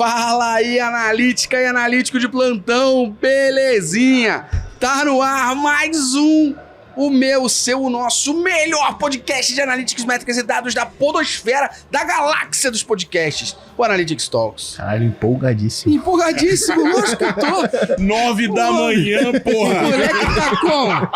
Fala aí, analítica e analítico de plantão, belezinha? Tá no ar mais o meu, o seu, o nosso melhor podcast de analytics, métricas e dados da podosfera, da galáxia dos podcasts, o Analytics Talks. Caralho, empolgadíssimo. Empolgadíssimo, lógico que eu tô. 9 da manhã, porra. O moleque tá como?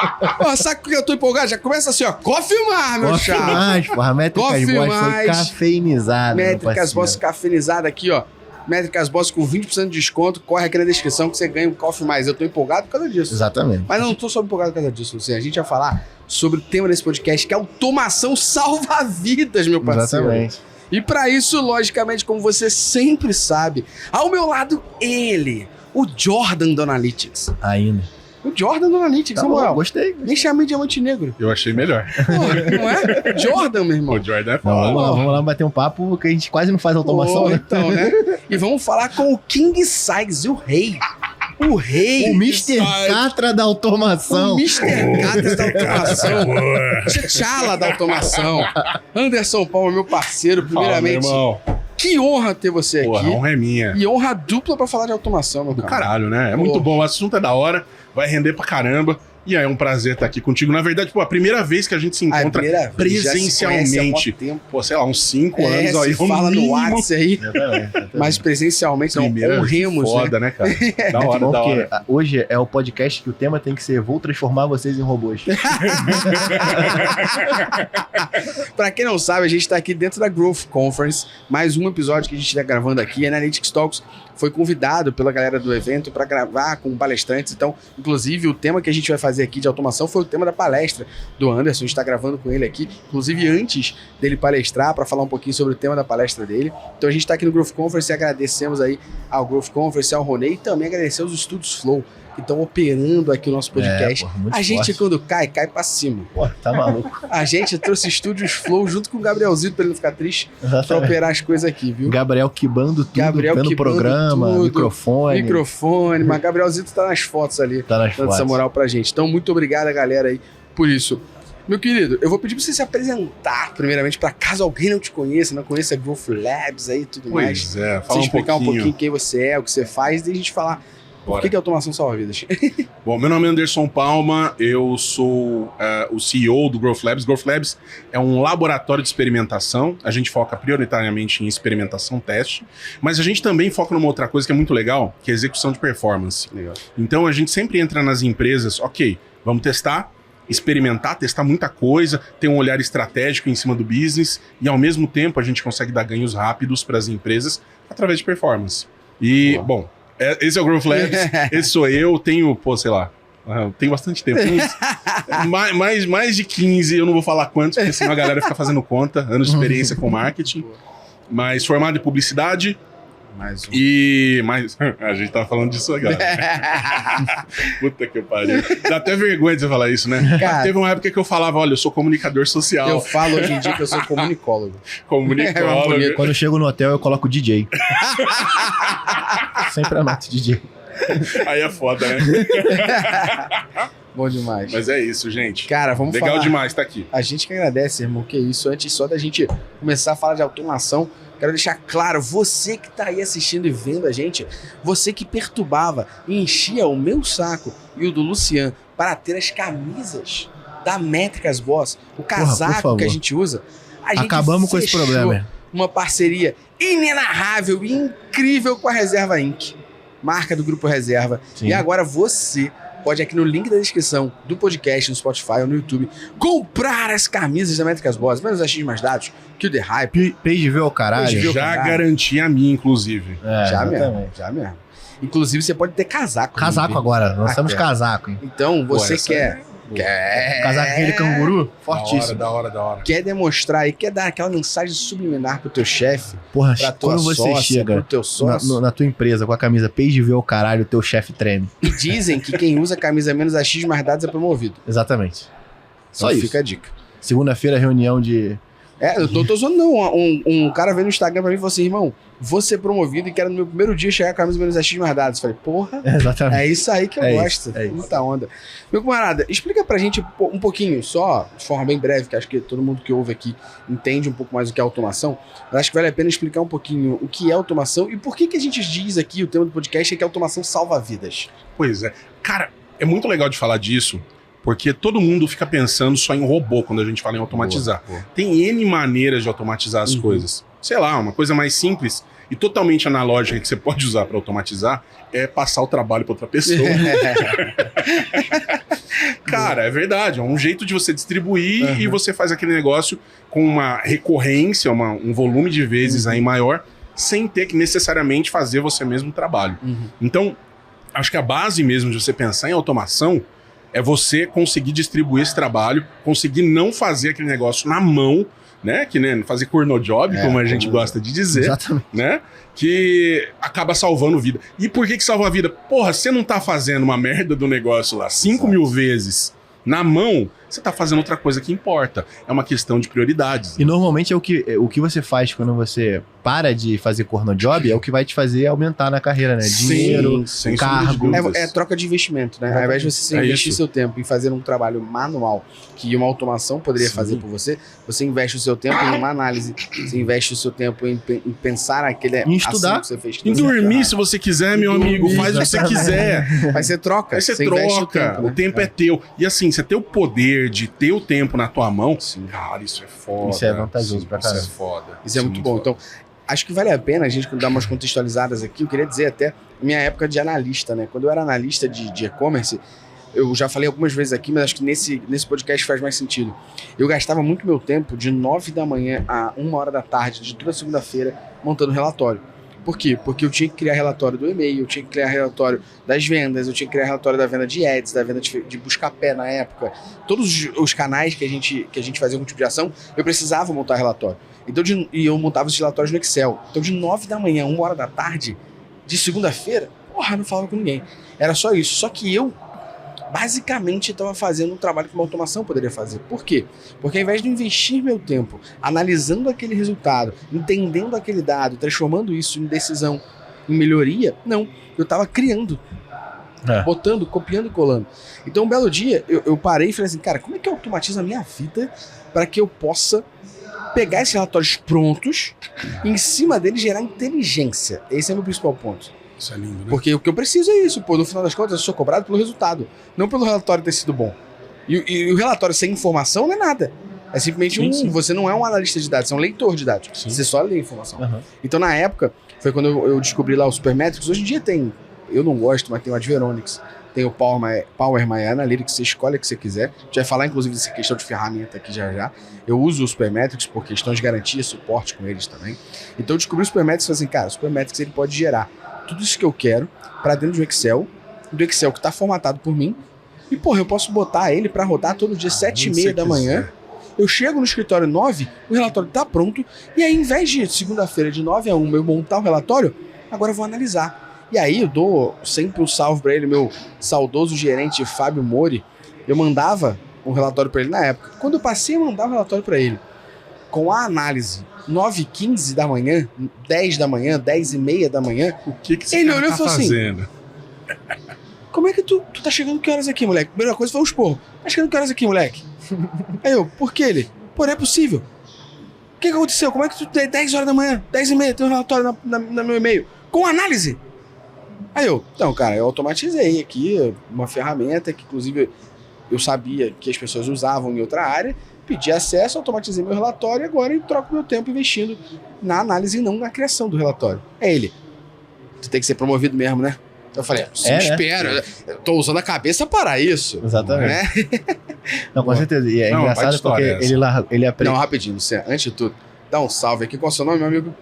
Ó, sabe por que eu tô empolgado? Já começa assim, ó, confirmar, meu Coffee chapa. mais, porra. Métricas Coffee Boss foi mais. cafeinizada. Métricas Boss cafeinizada aqui, ó. Métricas Boss com 20% de desconto. Corre aqui na descrição que você ganha um coffee mais. Eu tô empolgado por causa disso. Exatamente. Mas não tô só empolgado por causa disso, Luciano. A gente vai falar sobre o tema desse podcast, que é automação salva vidas, meu parceiro. Exatamente. E pra isso, logicamente, como você sempre sabe, ao meu lado, ele, o Jordan do Analytics. Ainda. O Jordan do Analytics, Tá na bom, moral. gostei. Nem chamei de Diamante Negro. Eu achei melhor. Pô, não é? Jordan, meu irmão. O Jordan é Não, foda. vamos lá bater um papo que a gente quase não faz automação, Pô, né? então, né? E vamos falar com o King Size, o rei. O rei. O Mr. Catra da automação. O Mr. Catra da automação. T'Challa da automação. Anderson Palma, meu parceiro, primeiramente. Fala, meu irmão. Que honra ter você Porra, aqui. a honra é minha. E honra dupla pra falar de automação, meu Do cara. caralho, né? É muito bom. O assunto é da hora. Vai render pra caramba. E aí é um prazer estar aqui contigo. Na verdade, pô, a primeira vez que a gente se encontra presencialmente. Pô, sei lá, uns 5 anos aí. Se fala no WhatsApp aí. Exatamente. Mas presencialmente não Primeira honremos, foda, né? né, cara? Da Muito hora, bom, da porque hora. hoje é o podcast que o tema tem que ser vou transformar vocês em robôs. Pra quem não sabe, a gente tá aqui dentro da Growth Conference, mais um episódio que a gente tá gravando aqui. A Analytics Talks foi convidado pela galera do evento para gravar com palestrantes. Então, inclusive, o tema que a gente vai fazer aqui de automação foi o tema da palestra do Anderson. A gente tá gravando com ele aqui, inclusive antes dele palestrar, para falar um pouquinho sobre o tema da palestra dele. Então, a gente tá aqui no Growth Conference e agradecemos aí ao Growth Conference, ao Ronei, e também agradecer aos Estúdios Flow, que estão operando aqui o nosso podcast. porra, muito A gente, forte. quando cai pra cima. Pô, tá maluco. A gente trouxe Estúdios Flow junto com o Gabrielzito pra ele não ficar triste, pra Exatamente. operar as coisas aqui, viu? Gabriel quibando tudo, Gabriel pelo quibando programa, tudo, microfone. mas Gabrielzito tá nas fotos ali, Tá nas dando essa fotos. moral pra gente. Então, muito obrigado, galera, aí, por isso. Meu querido, eu vou pedir pra você se apresentar, primeiramente, pra caso alguém não te conheça, não conheça a Growth Labs aí e tudo mais. Pois é, Você fala explicar um pouquinho quem você é, o que você faz, e a gente falar por Bora. que a automação salva vidas. Bom, meu nome é Anderson Palma, eu sou o CEO do Growth Labs. Growth Labs é um laboratório de experimentação. A gente foca prioritariamente em experimentação, teste, mas a gente também foca numa outra coisa que é muito legal, que é a execução de performance. Legal. Então a gente sempre entra nas empresas, ok, vamos testar, experimentar, testar muita coisa, ter um olhar estratégico em cima do business e ao mesmo tempo a gente consegue dar ganhos rápidos para as empresas através de performance. E, Boa. bom, esse é o Growth Labs, esse sou eu, tenho, pô, sei lá, tenho bastante tempo, mais de 15, eu não vou falar quantos, porque senão a galera fica fazendo conta, anos de experiência com marketing, mas formado em publicidade Mais um. e... Mas, a gente tava falando disso agora. Puta que pariu. Dá até vergonha de você falar isso, né? Cara, Teve uma época que eu falava, olha, eu sou comunicador social, eu falo hoje em dia que eu sou comunicólogo. comunicólogo. Quando eu chego no hotel, eu coloco DJ. Sempre anoto DJ. Aí é foda, né? Bom demais. Mas é isso, gente. Cara, vamos Legal falar. demais tá aqui. A gente que agradece, irmão, que isso. Antes só da gente começar a falar de automação, quero deixar claro, você que tá aí assistindo e vendo a gente, você que perturbava e enchia o meu saco e o do Lucian para ter as camisas da Métricas Boss, o casaco favor. que a gente usa, a gente Acabamos com esse fechou problema. uma parceria inenarrável e incrível com a Reserva Inc., marca do Grupo Reserva. Sim. E agora você pode, aqui no link da descrição do podcast, no Spotify ou no YouTube, comprar as camisas da Métricas Boss, menos as X mais dados, que o The Hype. Page view ao caralho. Page view. Já caralho. garanti a minha, inclusive. É, já exatamente. mesmo, já mesmo. Inclusive, você pode ter casaco. Casaco né? agora. Nós temos Até. casaco, hein? Então, você essa quer... Casaco aquele canguru, fortíssimo. Da hora. Quer demonstrar aí, quer dar aquela mensagem subliminar pro teu chefe, Porra, pra tua quando você sócia, chega pro teu sócio. na tua empresa com a camisa Page view ao caralho, o teu chefe treme. E dizem que quem usa camisa menos a X mais dados é promovido. Exatamente. Só Então isso. fica a dica. Segunda-feira, reunião de Eu tô zoando, não. Um cara veio no Instagram pra mim e falou assim, irmão, vou ser promovido e quero no meu primeiro dia chegar com a camisa menos X mais dados. Eu falei, porra, Exatamente. é isso aí que eu gosto. É isso. Muita onda. Meu camarada, explica pra gente um pouquinho, só de forma bem breve, que acho que todo mundo que ouve aqui entende um pouco mais o que é automação, mas acho que vale a pena explicar um pouquinho o que é automação e por que a gente diz aqui, o tema do podcast é que a automação salva vidas. Pois é. Cara, é muito legal de falar disso, porque todo mundo fica pensando só em robô quando a gente fala em automatizar. Boa. Tem N maneiras de automatizar as coisas. Sei lá, uma coisa mais simples e totalmente analógica que você pode usar para automatizar é passar o trabalho para outra pessoa. Cara, é verdade. É um jeito de você distribuir e você faz aquele negócio com uma recorrência, um volume de vezes aí maior, sem ter que necessariamente fazer você mesmo o trabalho. Então, acho que a base mesmo de você pensar em automação é você conseguir distribuir esse trabalho, conseguir não fazer aquele negócio na mão, né? Que nem fazer cornojob, como a gente gosta de dizer. Exatamente. Né? Que acaba salvando vida. E por que salva a vida? Porra, você não tá fazendo uma merda do negócio lá 5.000 vezes na mão, você tá fazendo outra coisa que importa. É uma questão de prioridades. E normalmente o que você faz quando você para de fazer cornojob é o que vai te fazer aumentar na carreira, né? Dinheiro, sem cargo. dúvidas. É troca de investimento, né? Ao invés de você investir seu tempo em fazer um trabalho manual que uma automação poderia fazer por você, você investe o seu tempo em uma análise, você investe o seu tempo em pensar aquele em estudar, que você fez. Em dormir, se você quiser, meu amigo, faz o que você quiser. Vai ser troca. Aí você investe troca, o tempo é teu. E assim, você ter o poder de ter o tempo na tua mão, cara, isso é foda. Isso é vantajoso pra caramba. Isso é foda. Isso é muito bom. Então, acho que vale a pena a gente dar umas contextualizadas aqui. Eu queria dizer até minha época de analista, né? Quando eu era analista de e-commerce, eu já falei algumas vezes aqui, mas acho que nesse podcast faz mais sentido. Eu gastava muito meu tempo de 9 da manhã a 1 hora da tarde, de toda segunda-feira, montando relatório. Por quê? Porque eu tinha que criar relatório do e-mail, eu tinha que criar relatório das vendas, eu tinha que criar relatório da venda de ads, da venda de buscar pé na época. Todos os canais que a gente fazia algum tipo de ação, eu precisava montar relatório. Então, e eu montava os relatórios no Excel. Então, de 9 da manhã a 1 hora da tarde, de segunda-feira, porra, não falava com ninguém. Era só isso. Só que eu, basicamente, estava fazendo um trabalho que uma automação poderia fazer. Por quê? Porque ao invés de investir meu tempo analisando aquele resultado, entendendo aquele dado, transformando isso em decisão, em melhoria, não. Eu estava criando, botando, copiando e colando. Então, um belo dia, eu parei e falei assim, cara, como é que eu automatizo a minha vida para que eu possa pegar esses relatórios prontos e em cima deles gerar inteligência? Esse é o meu principal ponto. Isso é lindo, né? Porque o que eu preciso é isso, pô. No final das contas, eu sou cobrado pelo resultado, não pelo relatório ter sido bom. E o relatório sem informação não é nada. É simplesmente você não é um analista de dados, você é um leitor de dados. Sim. Você só lê informação. Então, na época, foi quando eu descobri lá o Supermetrics. Hoje em dia tem, eu não gosto, mas tem o Adveronix, tem o Power My Analytics, você escolhe o que você quiser. A gente vai falar, inclusive, dessa questão de ferramenta aqui já. Eu uso o Supermetrics por questão de garantia, suporte com eles também. então eu descobri o Supermetrics e falei assim, cara, o Supermetrics ele pode gerar tudo isso que eu quero para dentro do Excel que está formatado por mim. E, porra, eu posso botar ele para rodar todo dia 7h30 da manhã. Eu chego no escritório 9, o relatório tá pronto. E aí, em vez de segunda-feira de 9 a 1 eu montar o relatório, agora eu vou analisar. E aí eu dou sempre um salve para ele, meu saudoso gerente Fábio Mori. Eu mandava um relatório para ele na época. Quando eu passei a mandar um relatório para ele, com a análise 9h15 da manhã, 10 da manhã, 10h30 da manhã, o que esse ele cara olhou tá e falou fazendo? Assim, como é que tu tá chegando que horas aqui, moleque? Primeira coisa foi um esporro. Tá chegando que horas aqui, moleque? Aí eu, por que ele? Pô, não é possível. O que aconteceu? Como é que tu tem 10 horas da manhã, 10h30, tem um relatório no meu e-mail? Com análise? Aí eu, então, cara, eu automatizei aqui uma ferramenta que, inclusive, eu sabia que as pessoas usavam em outra área, pedi acesso, automatizei meu relatório e agora eu troco meu tempo investindo na análise e não na criação do relatório. É ele. Tu tem que ser promovido mesmo, né? Eu falei, espero, né? Eu tô usando a cabeça para isso. Exatamente. Né? Não, com certeza. E é engraçado porque ele aprende. Não, rapidinho, Luciano, antes de tudo, dá um salve aqui. Qual é o seu nome, meu amigo?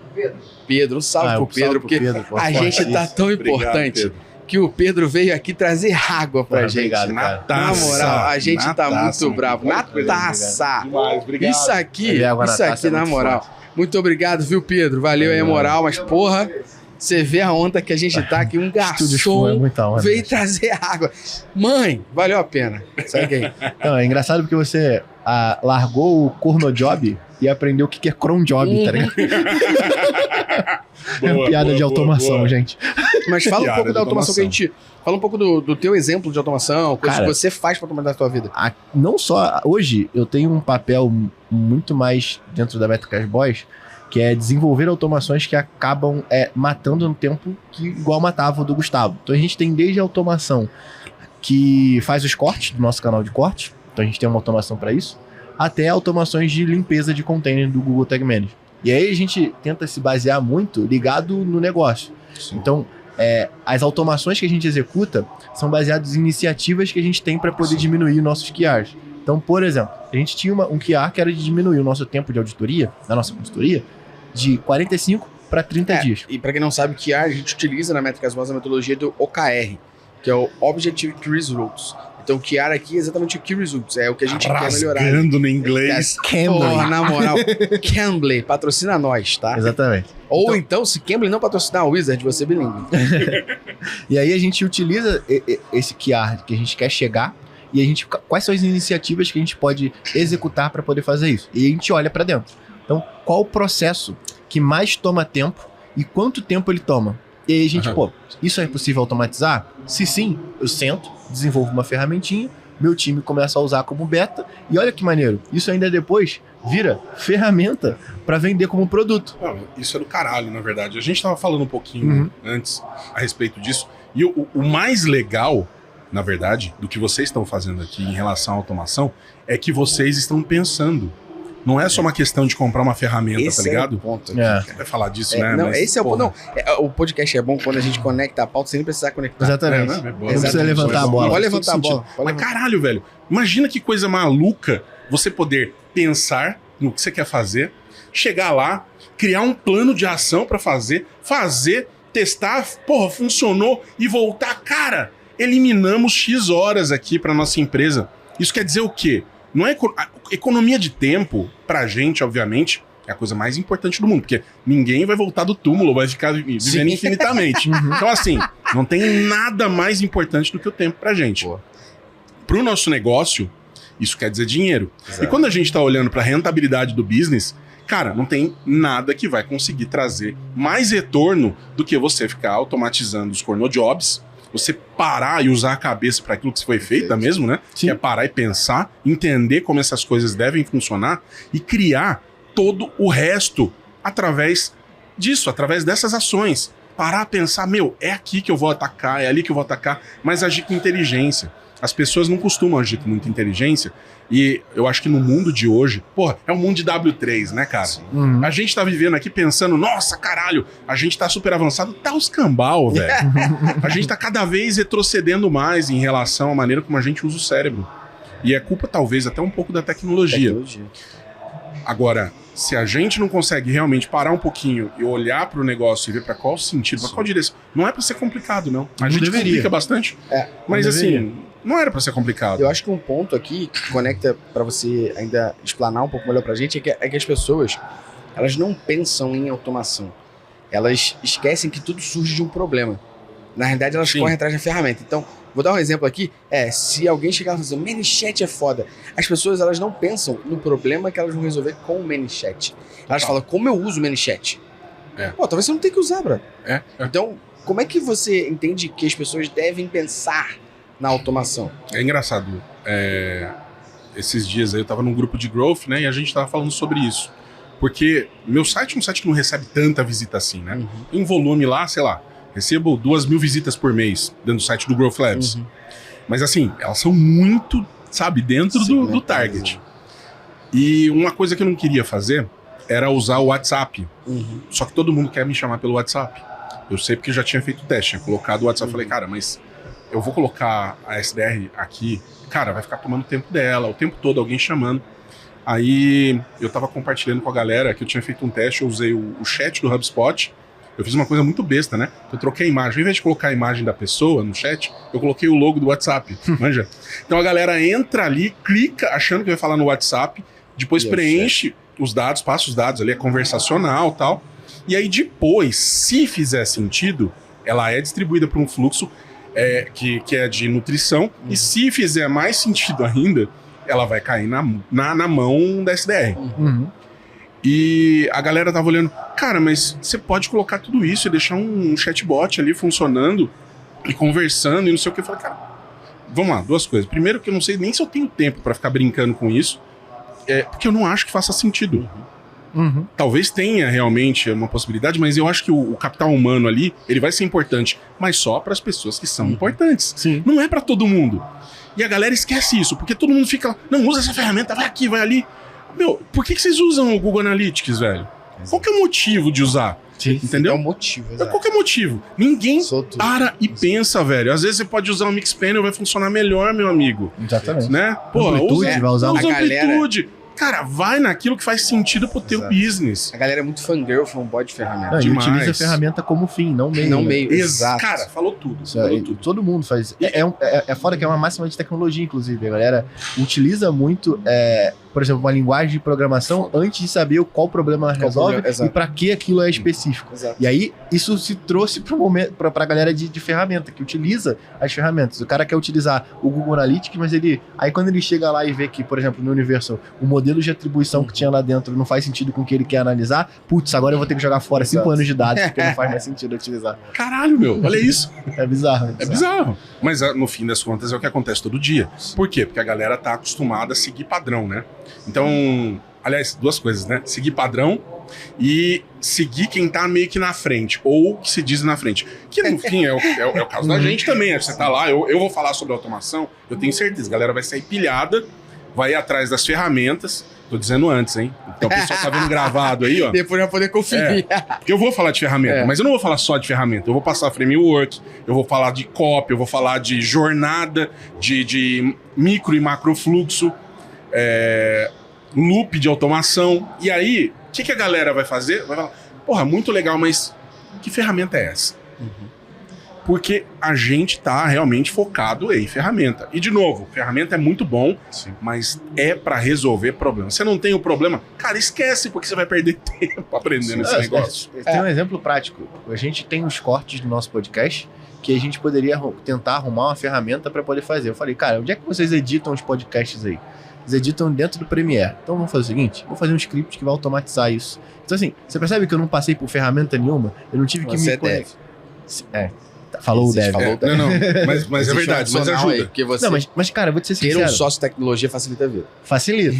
Pedro. Um salve pro Pedro, porque a gente tá tão importante que o Pedro veio aqui trazer água pra gente. Obrigado, cara. Na moral, a gente tá muito bravo. Na taça. Demais, obrigado. Isso aqui, na moral. Muito obrigado, viu, Pedro? Valeu aí a moral, mas porra, você vê a onda que a gente tá aqui, um garçom veio trazer água. Mãe, valeu a pena. Segue aí. Então, é engraçado porque você largou o cornojob e aprender o que é cron job, tá ligado? É uma piada de automação, gente. Mas fala um Piada pouco de da automação que a automação. gente... Fala um pouco do teu exemplo de automação, coisas Cara, que você faz pra automatizar a tua vida. Não só... Hoje, eu tenho um papel muito mais dentro da Metacast Boys, que é desenvolver automações que acabam matando no tempo que igual matava o do Gustavo. Então a gente tem desde a automação que faz os cortes do nosso canal de corte, então a gente tem uma automação para isso, até automações de limpeza de container do Google Tag Manager. E aí a gente tenta se basear muito ligado no negócio. Então, as automações que a gente executa são baseadas em iniciativas que a gente tem para poder diminuir nossos QRs. Então, por exemplo, a gente tinha um QR que era de diminuir o nosso tempo de auditoria, da nossa consultoria, de 45 para 30 dias. E pra quem não sabe, QR a gente utiliza na Métricas Boas a metodologia do OKR, que é o Objective Key Results. Então, o QR aqui é exatamente o Key Results, é o que a gente quer melhorar. Rasgando no inglês. Porra, na moral, Cambly, patrocina nós, tá? Exatamente. Ou então, se Cambly não patrocinar o Wizard, você é bilíngue. E aí a gente utiliza esse QR que a gente quer chegar e a gente quais são as iniciativas que a gente pode executar para poder fazer isso. E a gente olha para dentro. Então, qual o processo que mais toma tempo e quanto tempo ele toma? E aí a gente, isso é possível automatizar? Se sim, eu sento, desenvolvo uma ferramentinha, meu time começa a usar como beta e olha que maneiro, isso ainda depois vira ferramenta para vender como produto. Não, isso é do caralho, na verdade. A gente tava falando um pouquinho antes a respeito disso. E o mais legal, na verdade, do que vocês estão fazendo aqui em relação à automação é que vocês estão pensando. Não é só uma questão de comprar uma ferramenta, Esse tá ligado? É o ponto aqui, É. cara. Vai falar disso, É, né? não, Mas, esse é o ponto. porra. Não, o podcast é bom quando a gente conecta a pauta sem nem precisar conectar. Exatamente. É, né? Não Boa. precisa Exatamente. levantar a bola. Pode Faz levantar a todo bola. sentido. Pode Mas levantar. caralho, velho. Imagina que coisa maluca você poder pensar no que você quer fazer, chegar lá, criar um plano de ação pra fazer, testar, porra, funcionou e voltar. Cara, eliminamos X horas aqui pra nossa empresa. Isso quer dizer o quê? Não é economia de tempo pra gente, obviamente, é a coisa mais importante do mundo, porque ninguém vai voltar do túmulo, vai ficar vivendo infinitamente. Então, assim, não tem nada mais importante do que o tempo pra gente. Pô. Pro nosso negócio, isso quer dizer dinheiro. Exato. E quando a gente tá olhando pra rentabilidade do business, cara, não tem nada que vai conseguir trazer mais retorno do que você ficar automatizando os cornojobs, você parar e usar a cabeça para aquilo que foi feita mesmo, né? Sim. Que é parar e pensar, entender como essas coisas devem funcionar e criar todo o resto através disso, através dessas ações. Parar, pensar, meu, é aqui que eu vou atacar, é ali que eu vou atacar, mas agir com inteligência. As pessoas não costumam agir com muita inteligência e eu acho que no mundo de hoje, porra, é um mundo de W3, né, cara? Uhum. A gente tá vivendo aqui pensando, nossa, caralho, a gente tá super avançado, tá os cambal, velho. A gente tá cada vez retrocedendo mais em relação à maneira como a gente usa o cérebro. E é culpa, talvez, até um pouco da tecnologia. Agora, se a gente não consegue realmente parar um pouquinho e olhar pro negócio e ver pra qual sentido, pra qual direção, não é pra ser complicado, não. A Não gente deveria. complica bastante, mas não assim, deveria. não era pra ser complicado. Eu acho que um ponto aqui que conecta pra você ainda explanar um pouco melhor pra gente é que as pessoas, elas não pensam em automação. Elas esquecem que tudo surge de um problema. Na realidade, elas Sim. correm atrás da ferramenta. Então, vou dar um exemplo aqui. Se alguém chegar e falar assim, o ManyChat é foda. As pessoas, elas não pensam no problema que elas vão resolver com o ManyChat. Elas falam, como eu uso o ManyChat? É. Pô, talvez você não tenha que usar, bro. É. Então, como é que você entende que as pessoas devem pensar na automação? É engraçado. Esses dias aí eu tava num grupo de growth, né? E a gente tava falando sobre isso. Porque meu site é um site que não recebe tanta visita assim, né? Em volume lá, sei lá, recebo 2.000 visitas por mês dentro do site do Growth Labs. Mas assim, elas são muito, sabe, dentro do target. E uma coisa que eu não queria fazer era usar o WhatsApp. Só que todo mundo quer me chamar pelo WhatsApp. Eu sei porque já tinha feito o teste, tinha colocado o WhatsApp. Falei, cara, mas eu vou colocar a SDR aqui, cara, vai ficar tomando tempo dela, o tempo todo alguém chamando. Aí eu tava compartilhando com a galera que eu tinha feito um teste, eu usei o chat do HubSpot. Eu fiz uma coisa muito besta, né? Eu troquei a imagem. Ao invés de colocar a imagem da pessoa no chat, eu coloquei o logo do WhatsApp. Manja? Então a galera entra ali, clica, achando que vai falar no WhatsApp, depois preenche os dados, passa os dados ali, é conversacional e tal. E aí depois, se fizer sentido, ela é distribuída para um fluxo que é de nutrição. E se fizer mais sentido ainda, ela vai cair na mão da SDR. E a galera tava olhando, cara, mas você pode colocar tudo isso e deixar um chatbot ali funcionando e conversando e não sei o que. Eu falei, cara, vamos lá, duas coisas. Primeiro que eu não sei nem se eu tenho tempo pra ficar brincando com isso, porque eu não acho que faça sentido. Talvez tenha realmente uma possibilidade, mas eu acho que o capital humano ali, ele vai ser importante, mas só para as pessoas que são importantes. Sim. Não é para todo mundo. E a galera esquece isso, porque todo mundo fica lá, não, usa essa ferramenta, vai aqui, vai ali. Meu, por que vocês usam o Google Analytics, velho? Qual que é o motivo de usar? Sim. Entendeu? É um motivo, exato. Qual que é o motivo? Ninguém Solto. para e pensa, velho. Às vezes você pode usar o Mixpanel, vai funcionar melhor, meu amigo. Exatamente. Né? Pô, Amplitude, vai usar usa a galera- amplitude. Cara, vai naquilo que faz sentido pro teu Exato. business. A galera é muito fangirl, fanboy de ferramenta. Não, e Demais. utiliza a ferramenta como fim, não meio. Não né? meio, exato. Cara, falou tudo. Isso Falou aí, tudo. todo mundo faz. É foda que é uma máxima de tecnologia, inclusive. A galera utiliza muito, por exemplo, uma linguagem de programação antes de saber qual problema ela Qual resolve problema, exato. e pra que aquilo é específico. Exato. E aí, isso se trouxe pra galera de ferramenta, que utiliza as ferramentas. O cara quer utilizar o Google Analytics, mas aí quando ele chega lá e vê que, por exemplo, no Universal, o modelo de atribuição que tinha lá dentro não faz sentido com o que ele quer analisar, putz, agora eu vou ter que jogar fora 5 Exato. anos de dados, porque não faz mais sentido utilizar. Caralho, meu, olha isso. É bizarro. É bizarro. Mas no fim das contas é o que acontece todo dia. Por quê? Porque a galera tá acostumada a seguir padrão, né? Então, aliás, duas coisas, né? Seguir padrão e seguir quem tá meio que na frente, ou que se diz na frente. Que no fim é o caso da gente também. Você tá lá, eu vou falar sobre automação, eu tenho certeza, a galera vai sair pilhada, vai ir atrás das ferramentas. Tô dizendo antes, hein? Então o pessoal tá vendo gravado aí, ó. Depois vai poder conferir. Porque eu vou falar de ferramenta, mas eu não vou falar só de ferramenta. Eu vou passar framework, eu vou falar de copy, eu vou falar de jornada, de micro e macro fluxo, loop de automação. E aí, o que a galera vai fazer? Vai falar, porra, muito legal, mas que ferramenta é essa? Porque a gente tá realmente focado em ferramenta. E, de novo, ferramenta é muito bom, mas é para resolver problemas. Você não tem o problema, cara, esquece, porque você vai perder tempo aprendendo esse negócio. Tem um exemplo prático. A gente tem os cortes do nosso podcast que a gente poderia tentar arrumar uma ferramenta para poder fazer. Eu falei, cara, onde é que vocês editam os podcasts aí? Eles editam dentro do Premiere. Então vamos fazer o seguinte, vou fazer um script que vai automatizar isso. Então assim, você percebe que eu não passei por ferramenta nenhuma? Eu não tive que Você me... deve. Falou o Dev. Falou o Dev. Não, mas é verdade, mas Adicional aí, ajuda. porque você Não, mas cara, vou te ser ter sincero. um sócio de tecnologia facilita a vida. Facilita.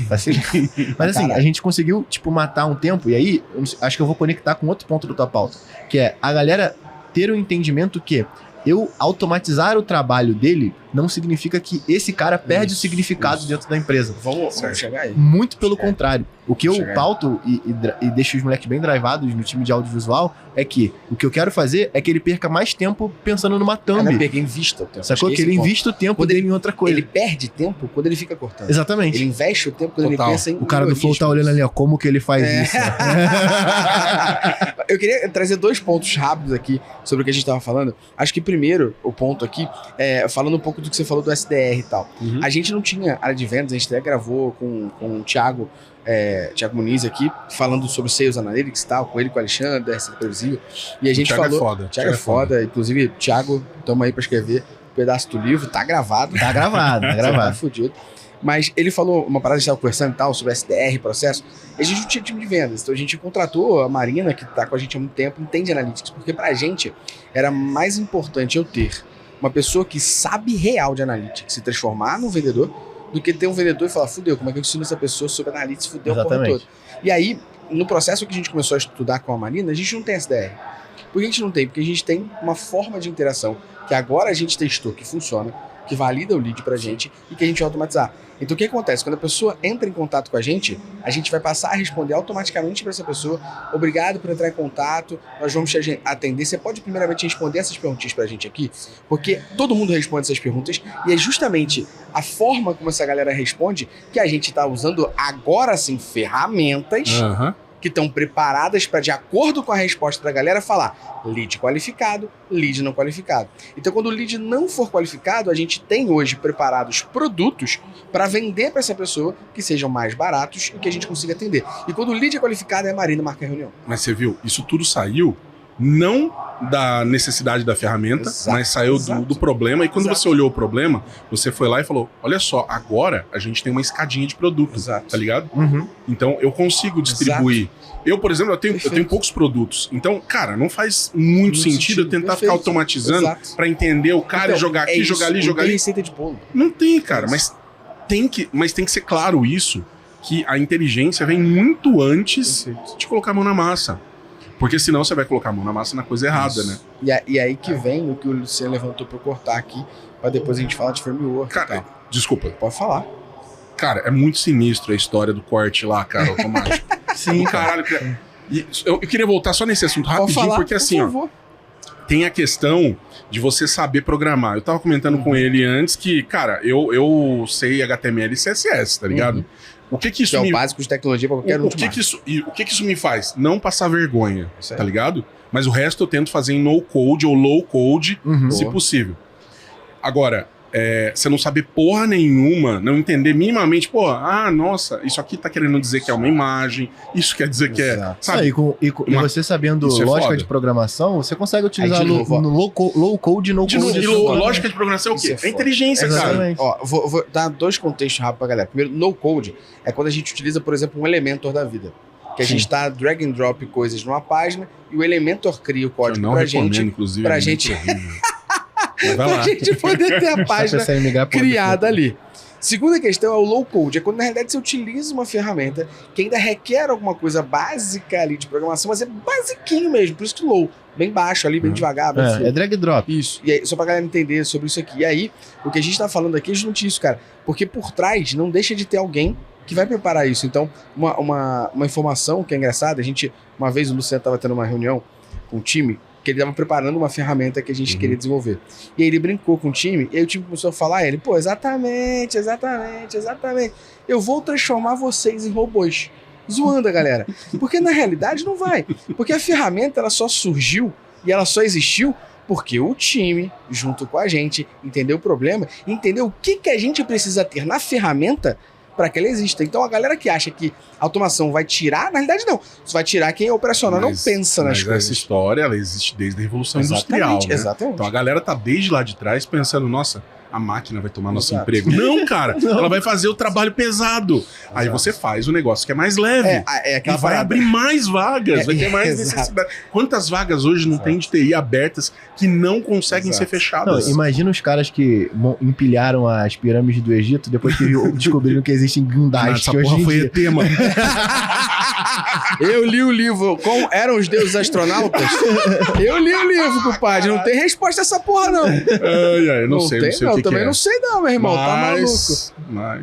Mas assim, Caralho. a gente conseguiu, tipo, matar um tempo, e aí, eu não sei, acho que eu vou conectar com outro ponto da tua pauta, que é a galera ter o entendimento que eu automatizar o trabalho dele não significa que esse cara perde o significado dentro da empresa. Vamos chegar aí. Muito pelo contrário. O que eu Chegar aí. pauto e deixo os moleques bem drivados no time de audiovisual é que o que eu quero fazer é que ele perca mais tempo pensando numa Ainda thumb. peguei invista o tempo. Sacou? Acho Que ele esse é o ponto. invista o tempo Quando dele em outra coisa. Ele perde tempo quando ele fica cortando. Exatamente. Ele investe o tempo quando Total. ele pensa em O cara do Flow tá algoritmos. olhando ali, ó, como que ele faz isso. Eu queria trazer 2 pontos rápidos aqui sobre o que a gente estava falando. Acho que primeiro, o ponto aqui, falando um pouco do que você falou do SDR e tal. Uhum. A gente não tinha área de vendas, a gente até gravou com o Thiago Muniz aqui, falando sobre Sales Analytics e tal, com ele, com o Alexandre, da Previsível. E a gente Thiago falou... é foda. Thiago é foda. Inclusive, Thiago, tamo aí pra escrever um pedaço do livro, tá gravado. Tá gravado, tá Tá gravado. fudido. Mas ele falou uma parada que a gente tava conversando e tal, sobre SDR, processo. A gente não tinha time de vendas, então a gente contratou a Marina, que tá com a gente há muito tempo, entende analytics, porque pra gente era mais importante eu ter uma pessoa que sabe real de analytics se transformar num vendedor, do que ter um vendedor e falar, fudeu, como é que eu ensino essa pessoa sobre analytics, fudeu a porra Exatamente. toda. E aí, no processo que a gente começou a estudar com a Marina, a gente não tem SDR. Por que a gente não tem? Porque a gente tem uma forma de interação que agora a gente testou, que funciona, que valida o lead pra gente e que a gente vai automatizar. Então o que acontece? Quando a pessoa entra em contato com a gente vai passar a responder automaticamente para essa pessoa, obrigado por entrar em contato, nós vamos te atender. Você pode primeiramente responder essas perguntinhas pra gente aqui, porque todo mundo responde essas perguntas e é justamente a forma como essa galera responde que a gente tá usando agora sim ferramentas Aham. que estão preparadas para, de acordo com a resposta da galera, falar lead qualificado, lead não qualificado. Então, quando o lead não for qualificado, a gente tem hoje preparados produtos para vender para essa pessoa que sejam mais baratos e que a gente consiga atender. E quando o lead é qualificado, é a Marina marca a reunião. Mas você viu, isso tudo saiu não da necessidade da ferramenta, mas saiu do problema. E quando você olhou o problema, você foi lá e falou, olha só, agora a gente tem uma escadinha de produto, tá ligado? Então eu consigo distribuir. Eu, por exemplo, eu tenho poucos produtos. Então, cara, não faz muito sentido eu tentar ficar automatizando pra entender o cara e jogar aqui, jogar ali, jogar ali. Não tem receita de bolo. Não tem, cara, mas tem que ser claro isso, que a inteligência vem muito antes de colocar a mão na massa. Porque senão você vai colocar a mão na massa na coisa errada, né? E aí que vem o que o Luciano levantou pra eu cortar aqui, pra depois a gente falar de framework. Cara, desculpa. Pode falar. Cara, é muito sinistro a história do corte lá, cara, automático. Sim, caralho. Eu queria voltar só nesse assunto rapidinho, porque assim, ó, tem a questão de você saber programar. Eu tava comentando com ele antes que, cara, eu sei HTML e CSS, tá ligado? O que isso é o básico de tecnologia pra qualquer um. O que isso me faz? Não passar vergonha, tá ligado? Mas o resto eu tento fazer em no code ou low code, se possível. Agora, você não saber porra nenhuma, não entender minimamente, nossa, isso aqui tá querendo dizer que é uma imagem, isso quer dizer que é... Sabe? E você sabendo lógica de programação, você consegue utilizar no low code e no code. Lógica de programação é o quê? É inteligência, cara. Ó, vou dar dois contextos rápidos pra galera. Primeiro, no code é quando a gente utiliza, por exemplo, um Elementor da vida. Que a gente tá drag and drop coisas numa página e o Elementor cria o código pra gente. Inclusive, pra gente... pra gente poder ter a página criada ali. Segunda questão é o low code. É quando na realidade você utiliza uma ferramenta que ainda requer alguma coisa básica ali de programação, mas é basiquinho mesmo, por isso que low, bem baixo ali, bem devagar. Bem é drag and drop. Isso. E aí, só pra galera entender sobre isso aqui. E aí, o que a gente tá falando aqui é justamente isso, cara. Porque por trás não deixa de ter alguém que vai preparar isso. Então, uma informação que é engraçada, uma vez o Luciano tava tendo uma reunião com o time, que ele estava preparando uma ferramenta que a gente queria desenvolver. E aí ele brincou com o time, e aí o time começou a falar, ele, exatamente, eu vou transformar vocês em robôs. Zoando a galera. Porque na realidade não vai. Porque a ferramenta, ela só surgiu e ela só existiu porque o time, junto com a gente, entendeu o problema, entendeu o que a gente precisa ter na ferramenta para que ela exista. Então a galera que acha que a automação vai tirar, na realidade não. Isso vai tirar quem é operacional, não pensa nas coisas. Essa história, ela existe desde a Revolução Industrial, né? Exatamente. Então a galera tá desde lá de trás pensando, nossa, a máquina vai tomar nosso emprego. Não, cara, ela vai fazer o trabalho pesado. Aí você faz o negócio que é mais leve. E vai abrir mais vagas, vai ter mais necessidade. Quantas vagas hoje não tem de TI abertas que não conseguem ser fechadas? Não, imagina os caras que empilharam as pirâmides do Egito depois que descobriram que existem guindastes. Essa porra foi ET, mano. Eu li o livro como eram os deuses astronautas. Eu li o livro, compadre. Não tem resposta a essa porra, não. Eu não sei o que também não sei não, meu irmão. Tá maluco.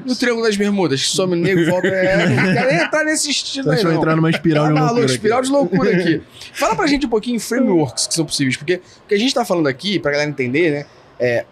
E o Triângulo das Bermudas, que some nego, volta... Não quero nem entrar nesse estilo aí, não. Entrar numa espiral de loucura. Espiral de loucura aqui. Fala pra gente um pouquinho em frameworks que são possíveis, porque o que a gente tá falando aqui, pra galera entender, né?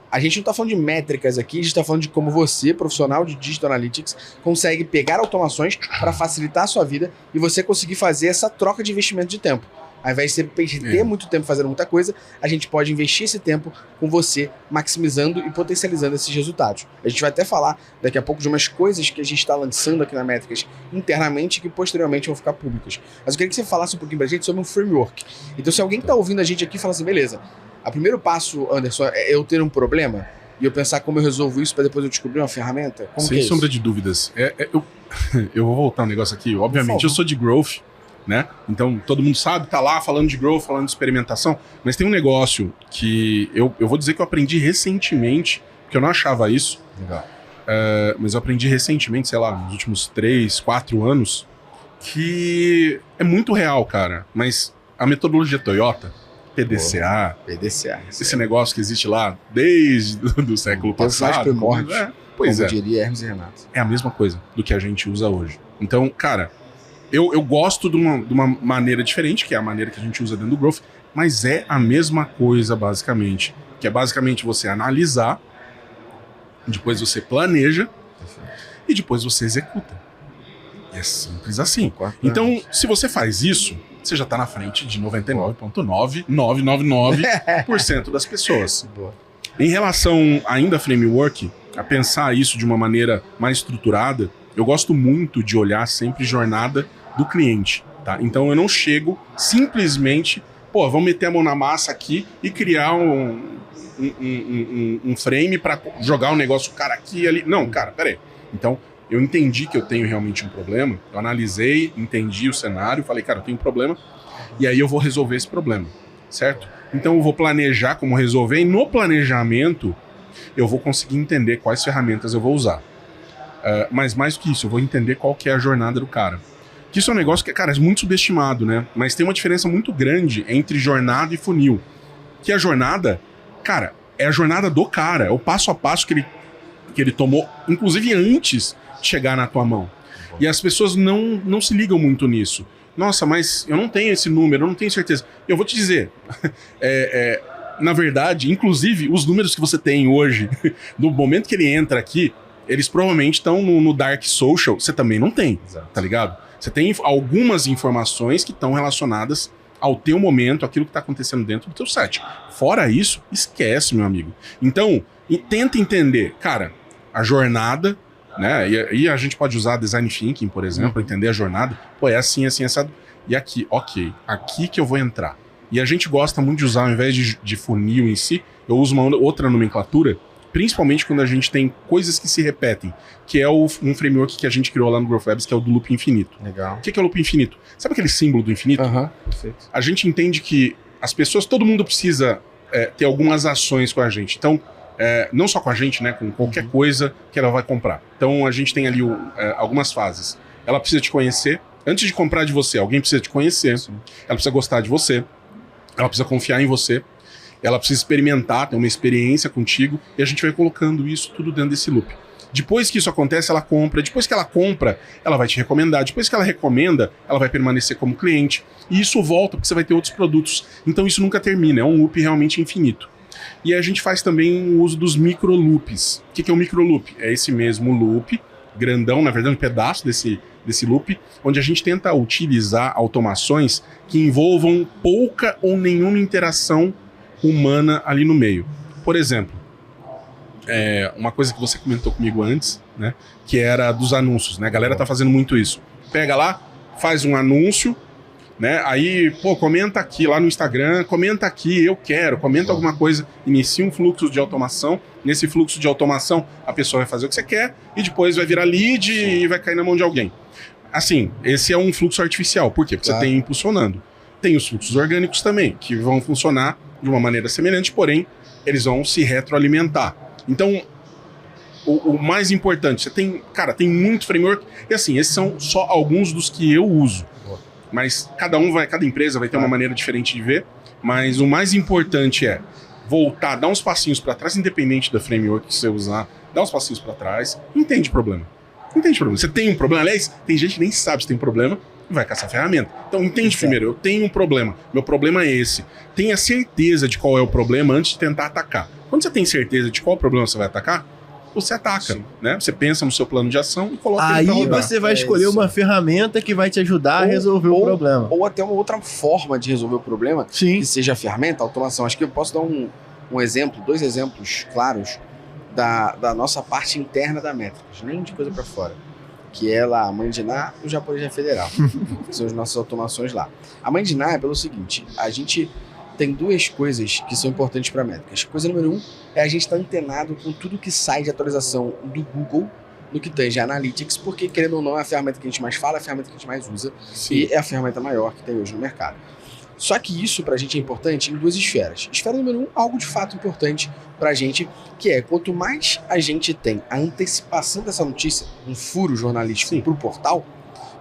A gente não tá falando de métricas aqui, a gente tá falando de como você, profissional de Digital Analytics, consegue pegar automações para facilitar a sua vida e você conseguir fazer essa troca de investimento de tempo. Ao invés de você perder muito tempo fazendo muita coisa, a gente pode investir esse tempo com você, maximizando e potencializando esses resultados. A gente vai até falar daqui a pouco de umas coisas que a gente está lançando aqui na Métricas internamente que posteriormente vão ficar públicas. Mas eu queria que você falasse um pouquinho pra gente sobre um framework. Então, se alguém tá ouvindo a gente aqui e fala assim, beleza, o primeiro passo, Anderson, é eu ter um problema e eu pensar como eu resolvo isso para depois eu descobrir uma ferramenta? Como Sem sombra de dúvidas. Eu vou voltar um negócio aqui. Obviamente, eu sou de growth, né? Então, todo mundo sabe, tá lá falando de growth, falando de experimentação, mas tem um negócio que eu vou dizer que eu aprendi recentemente, porque eu não achava isso. Legal. Mas eu aprendi recentemente, sei lá, nos últimos 3, 4 anos, que é muito real, cara. Mas a metodologia Toyota, PDCA, esse negócio que existe lá desde o século passado. Pois é. Diria Hermes e Renato. É a mesma coisa do que a gente usa hoje. Então, cara, eu gosto de uma maneira diferente, que é a maneira que a gente usa dentro do Growth, mas é a mesma coisa, basicamente. Que é basicamente você analisar, depois você planeja e depois você executa. E é simples assim. Então, se você faz isso, você já está na frente de 99,9999% das pessoas. Em relação ainda a framework, a pensar isso de uma maneira mais estruturada, eu gosto muito de olhar sempre jornada do cliente, tá? Então eu não chego simplesmente pô, vamos meter a mão na massa aqui e criar um frame pra jogar um negócio, cara, aqui e ali. Não, cara, peraí. Então, eu entendi que eu tenho realmente um problema, eu analisei, entendi o cenário, falei, cara, eu tenho um problema, e aí eu vou resolver esse problema, certo? Então eu vou planejar como resolver, e no planejamento eu vou conseguir entender quais ferramentas eu vou usar. Mas mais do que isso, eu vou entender qual que é a jornada do cara. Que isso é um negócio que, cara, é muito subestimado, né? Mas tem uma diferença muito grande entre jornada e funil. Que a jornada, cara, é a jornada do cara, é o passo a passo que ele tomou, inclusive antes de chegar na tua mão. E as pessoas não se ligam muito nisso. Nossa, mas eu não tenho esse número, eu não tenho certeza. Eu vou te dizer, na verdade, inclusive, os números que você tem hoje, no momento que ele entra aqui, eles provavelmente estão no Dark Social, você também não tem, tá ligado? Você tem algumas informações que estão relacionadas ao teu momento, aquilo que está acontecendo dentro do teu site. Fora isso, esquece, meu amigo. Então, tenta entender, cara, a jornada, né? E a gente pode usar Design Thinking, por exemplo, entender a jornada. Pô, é assim, assim, assado. E aqui, ok, aqui que eu vou entrar. E a gente gosta muito de usar, ao invés de funil em si, eu uso uma outra nomenclatura, principalmente quando a gente tem coisas que se repetem, que é um framework que a gente criou lá no Growth Labs, que é o do loop infinito. Legal. O que é o loop infinito? Sabe aquele símbolo do infinito? Perfeito. A gente entende que as pessoas, todo mundo precisa ter algumas ações com a gente. Então, não só com a gente, né? Com qualquer coisa que ela vai comprar. Então, a gente tem ali algumas fases. Ela precisa te conhecer. Antes de comprar de você, alguém precisa te conhecer. Sim. Ela precisa gostar de você. Ela precisa confiar em você. Ela precisa experimentar, ter uma experiência contigo. E a gente vai colocando isso tudo dentro desse loop. Depois que isso acontece, ela compra. Depois que ela compra, ela vai te recomendar. Depois que ela recomenda, ela vai permanecer como cliente. E isso volta, porque você vai ter outros produtos. Então isso nunca termina. É um loop realmente infinito. E a gente faz também o uso dos microloops. O que é um microloop? É esse mesmo loop, grandão, na verdade um pedaço desse loop, onde a gente tenta utilizar automações que envolvam pouca ou nenhuma interação humana ali no meio. Por exemplo, uma coisa que você comentou comigo antes, né, que era dos anúncios, né? A galera tá fazendo muito isso. Pega lá, faz um anúncio, né? Aí, pô, comenta aqui lá no Instagram, comenta aqui, eu quero, comenta alguma coisa, inicia um fluxo de automação. Nesse fluxo de automação, a pessoa vai fazer o que você quer e depois vai virar lead e vai cair na mão de alguém. Assim, esse é um fluxo artificial. Por quê? Porque você tem impulsionando. Tem os fluxos orgânicos também, que vão funcionar de uma maneira semelhante, porém, eles vão se retroalimentar. Então, o mais importante, tem muito framework, e assim, esses são só alguns dos que eu uso. Mas cada empresa vai ter uma maneira diferente de ver, mas o mais importante é voltar, dar uns passinhos para trás, independente da framework que você usar, dá uns passinhos para trás, entende o problema. Você tem um problema, aliás, tem gente que nem sabe se tem problema e vai caçar ferramenta. Então entende primeiro, eu tenho um problema, meu problema é esse. Tenha certeza de qual é o problema antes de tentar atacar. Quando você tem certeza de qual problema você vai atacar, você ataca, né? Você pensa no seu plano de ação e coloca ele pra rodar. Aí você vai escolher uma ferramenta que vai te ajudar a resolver o problema. Ou até uma outra forma de resolver o problema, Sim. que seja a ferramenta, a automação. Acho que eu posso dar um exemplo, 2 exemplos claros da nossa parte interna da Métricas, nem de coisa para fora. Que é lá a Mãe de Ná e o Japonês Federal. Que são as nossas automações lá. A Mãe de Ná é pelo seguinte, a gente tem 2 coisas que são importantes para Métricas. Coisa número 1 é a gente estar antenado com tudo que sai de atualização do Google no que tange a Analytics, porque, querendo ou não, é a ferramenta que a gente mais fala, é a ferramenta que a gente mais usa. Sim. E é a ferramenta maior que tem hoje no mercado. Só que isso pra gente é importante em 2 esferas. Esfera número 1, algo de fato importante pra gente, que é quanto mais a gente tem a antecipação dessa notícia, um furo jornalístico pro portal,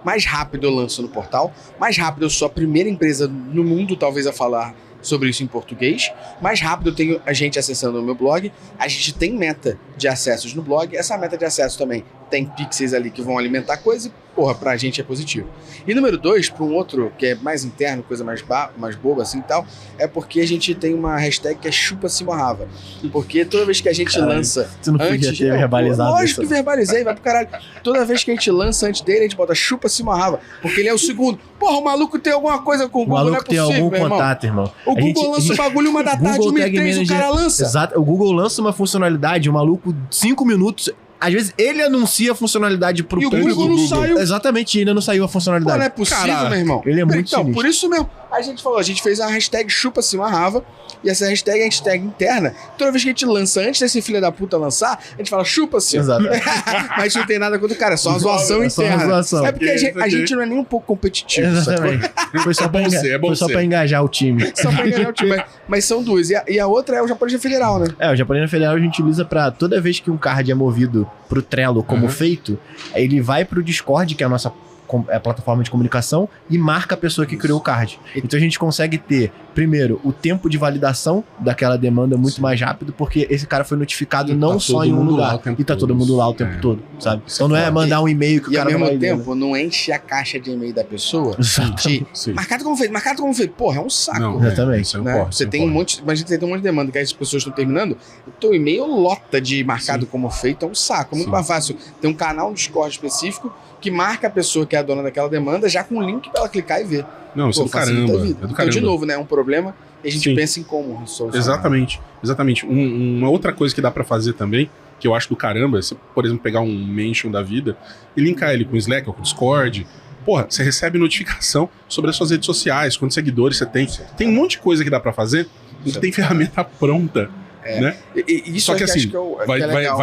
mais rápido eu lanço no portal, mais rápido eu sou a primeira empresa no mundo, talvez, a falar sobre isso em português, mais rápido eu tenho a gente acessando o meu blog, a gente tem meta de acessos no blog, essa meta de acesso também tem pixels ali que vão alimentar coisa e, porra, pra gente é positivo. E número 2, para um outro que é mais interno, coisa mais boba assim e tal, é porque a gente tem uma hashtag que é chupa-se-morrava. Porque toda vez que a gente lança... Você não podia ter verbalizado isso? Lógico que verbalizei, vai pro caralho. Toda vez que a gente lança antes dele, a gente bota chupa-se-morrava, porque ele é o segundo. Porra, o maluco tem alguma coisa com o Google, não é possível, tem algum contato, irmão. O Google lança o bagulho 1 da tarde, 2003, o cara lança. Exato, o Google lança uma funcionalidade, o maluco, 5 minutos... Às vezes ele anuncia a funcionalidade pro E o público. Google não saiu. Exatamente, ainda não saiu a Pô, funcionalidade. não é possível, Caralho. meu irmão. Ele é muito Então, sinistro. por isso mesmo. A gente falou, a gente fez uma hashtag chupa-se uma rava. E essa hashtag é a hashtag interna. Toda vez que a gente lança, antes desse filho da puta lançar, a gente fala chupa-se. Exato. Mas não tem nada contra o cara, é só uma zoação É só uma interna. zoação. É porque a gente não é nem um pouco competitivo. sacou? Exatamente. Foi só, É bom ser, é bom foi só ser. pra engajar o time. Só pra enganar o time. Mas são duas. E a outra é o Japonês Federal, né? O Japonês Federal a gente utiliza pra toda vez que um card é movido pro Trello como feito, ele vai pro Discord, que é a nossa plataforma de comunicação, e marca a pessoa que criou o card. Então a gente consegue ter, primeiro, o tempo de validação daquela demanda muito mais rápido, porque esse cara foi notificado E não tá só todo em um mundo lá lugar. o tempo E tá todo todo. mundo lá o tempo todo, sabe? Então não é mandar um e-mail que o E ao cara mesmo vai ler, né? tempo, não enche a caixa de e-mail da pessoa Exatamente. de Sim. marcado como feito. Porra, é um saco. Não, Exatamente. isso é um Né? porra, isso Você é um tem um porra. monte, imagina que você tem um monte de demanda que as pessoas estão terminando, o teu e-mail lota de marcado Sim. como feito, é um saco, é muito Sim. mais fácil. Tem um canal no Discord específico que marca a pessoa que é a dona daquela demanda já com um link pra ela clicar e ver. Não, isso é do facilita a caramba. vida. É do Então, caramba. de novo, né, é um problema e a gente Sim. pensa em como solucionar. Exatamente. Uma outra coisa que dá pra fazer também, que eu acho do caramba, é você, por exemplo, pegar um mention da vida e linkar ele com o Slack ou com o Discord. Porra, você recebe notificação sobre as suas redes sociais, quantos seguidores você tem. Tem um monte de coisa que dá pra fazer e que tem ferramenta pronta. Né? E isso Só que é assim, acho que é o, vai, que é vai, legal.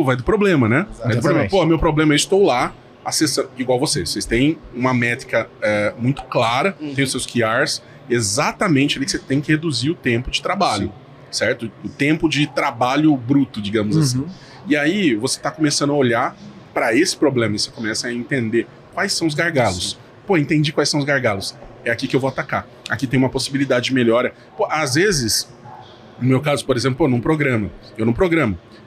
vai do problema, né? Vai do problema. Exatamente. Pô, meu problema é estou lá acessando, igual vocês. Vocês têm uma métrica muito clara, tem os seus QRs, exatamente ali que você tem que reduzir o tempo de trabalho, certo? O tempo de trabalho bruto, digamos assim. E aí você tá começando a olhar para esse problema e você começa a entender quais são os gargalos. Pô, entendi quais são os gargalos. É aqui que eu vou atacar. Aqui tem uma possibilidade de melhora. Pô, às vezes, no meu caso, por exemplo, eu não programo.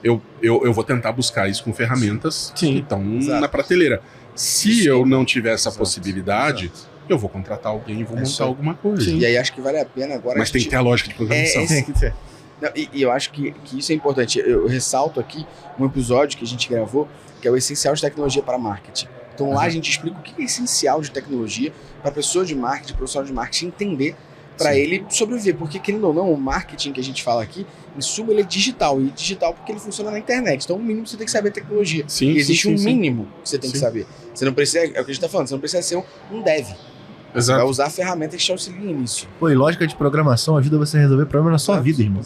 Eu vou tentar buscar isso com ferramentas que estão na prateleira. Se eu não tiver essa possibilidade, eu vou contratar alguém e vou montar alguma coisa. E aí acho que vale a pena agora. Mas tem que ter a lógica de programação. Não, e eu acho que isso é importante. Eu ressalto aqui um episódio que a gente gravou, que é o Essencial de Tecnologia para Marketing. Então lá a gente explica o que é essencial de tecnologia para a pessoa de marketing, profissional de marketing entender para ele sobreviver. Porque, querendo ou não, o marketing que a gente fala aqui, em suma, ele é digital. E digital porque ele funciona na internet. Então, o mínimo você tem que saber tecnologia. Sim, e existe sim, um sim. mínimo que você tem que saber. Você não precisa, é o que a gente tá falando, você não precisa ser um dev. Você vai Exato. usar ferramentas que te auxiliem nisso. Pô, e lógica de programação ajuda você a resolver problema na sua vida, irmão.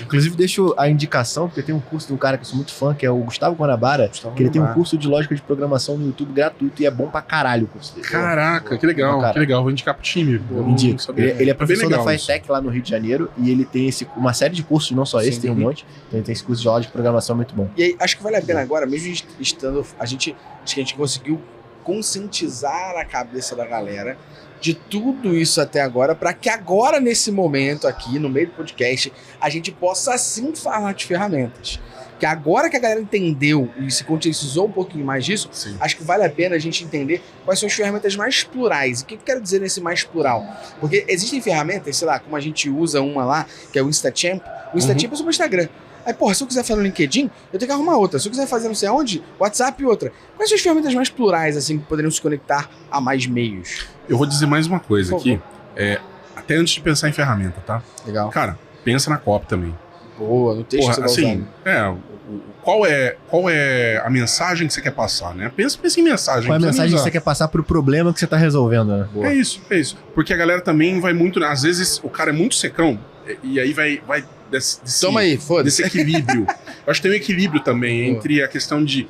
Inclusive, deixo a indicação, porque tem um curso de um cara que eu sou muito fã, que é o Gustavo Guanabara, que ele tem um curso de lógica de programação no YouTube gratuito e é bom pra caralho o curso dele. Caraca, que legal, Cara. que legal. Vou indicar pro time. Eu não Indico. sabia. Ele é professor bem da legal isso. FireTech lá no Rio de Janeiro e ele tem uma série de cursos, não só esse, Sim. tem um monte. Então ele tem esse curso de lógica de programação muito bom. E aí, acho que vale a pena agora, mesmo estando. Acho que a gente conseguiu conscientizar a cabeça da galera de tudo isso até agora, para que agora, nesse momento aqui, no meio do podcast, a gente possa sim falar de ferramentas. Que agora que a galera entendeu e se conscientizou um pouquinho mais disso, Sim. acho que vale a pena a gente entender quais são as ferramentas mais plurais. E o que eu quero dizer nesse mais plural? Porque existem ferramentas, sei lá, como a gente usa uma lá, que é o InstaChamp. O InstaChamp é sobre o Instagram. Aí, porra, se eu quiser fazer no LinkedIn, eu tenho que arrumar outra. Se eu quiser fazer não sei aonde, WhatsApp outra. Quais são as ferramentas mais plurais, assim, que poderiam se conectar a mais meios? Eu vou dizer mais uma coisa Por aqui. Até antes de pensar em ferramenta, tá? Legal. Cara, pensa na copy também. Boa, no texto Porra, que você vai assim, usar. qual é a mensagem que você quer passar, né? Pensa em mensagem. Qual é a não precisa mensagem que usar. você quer passar pro problema que você tá resolvendo, né? É isso. Porque a galera também vai muito. Às vezes o cara é muito secão e aí vai Toma aí, foda-se. desse equilíbrio. Eu acho que tem um equilíbrio também entre a questão de.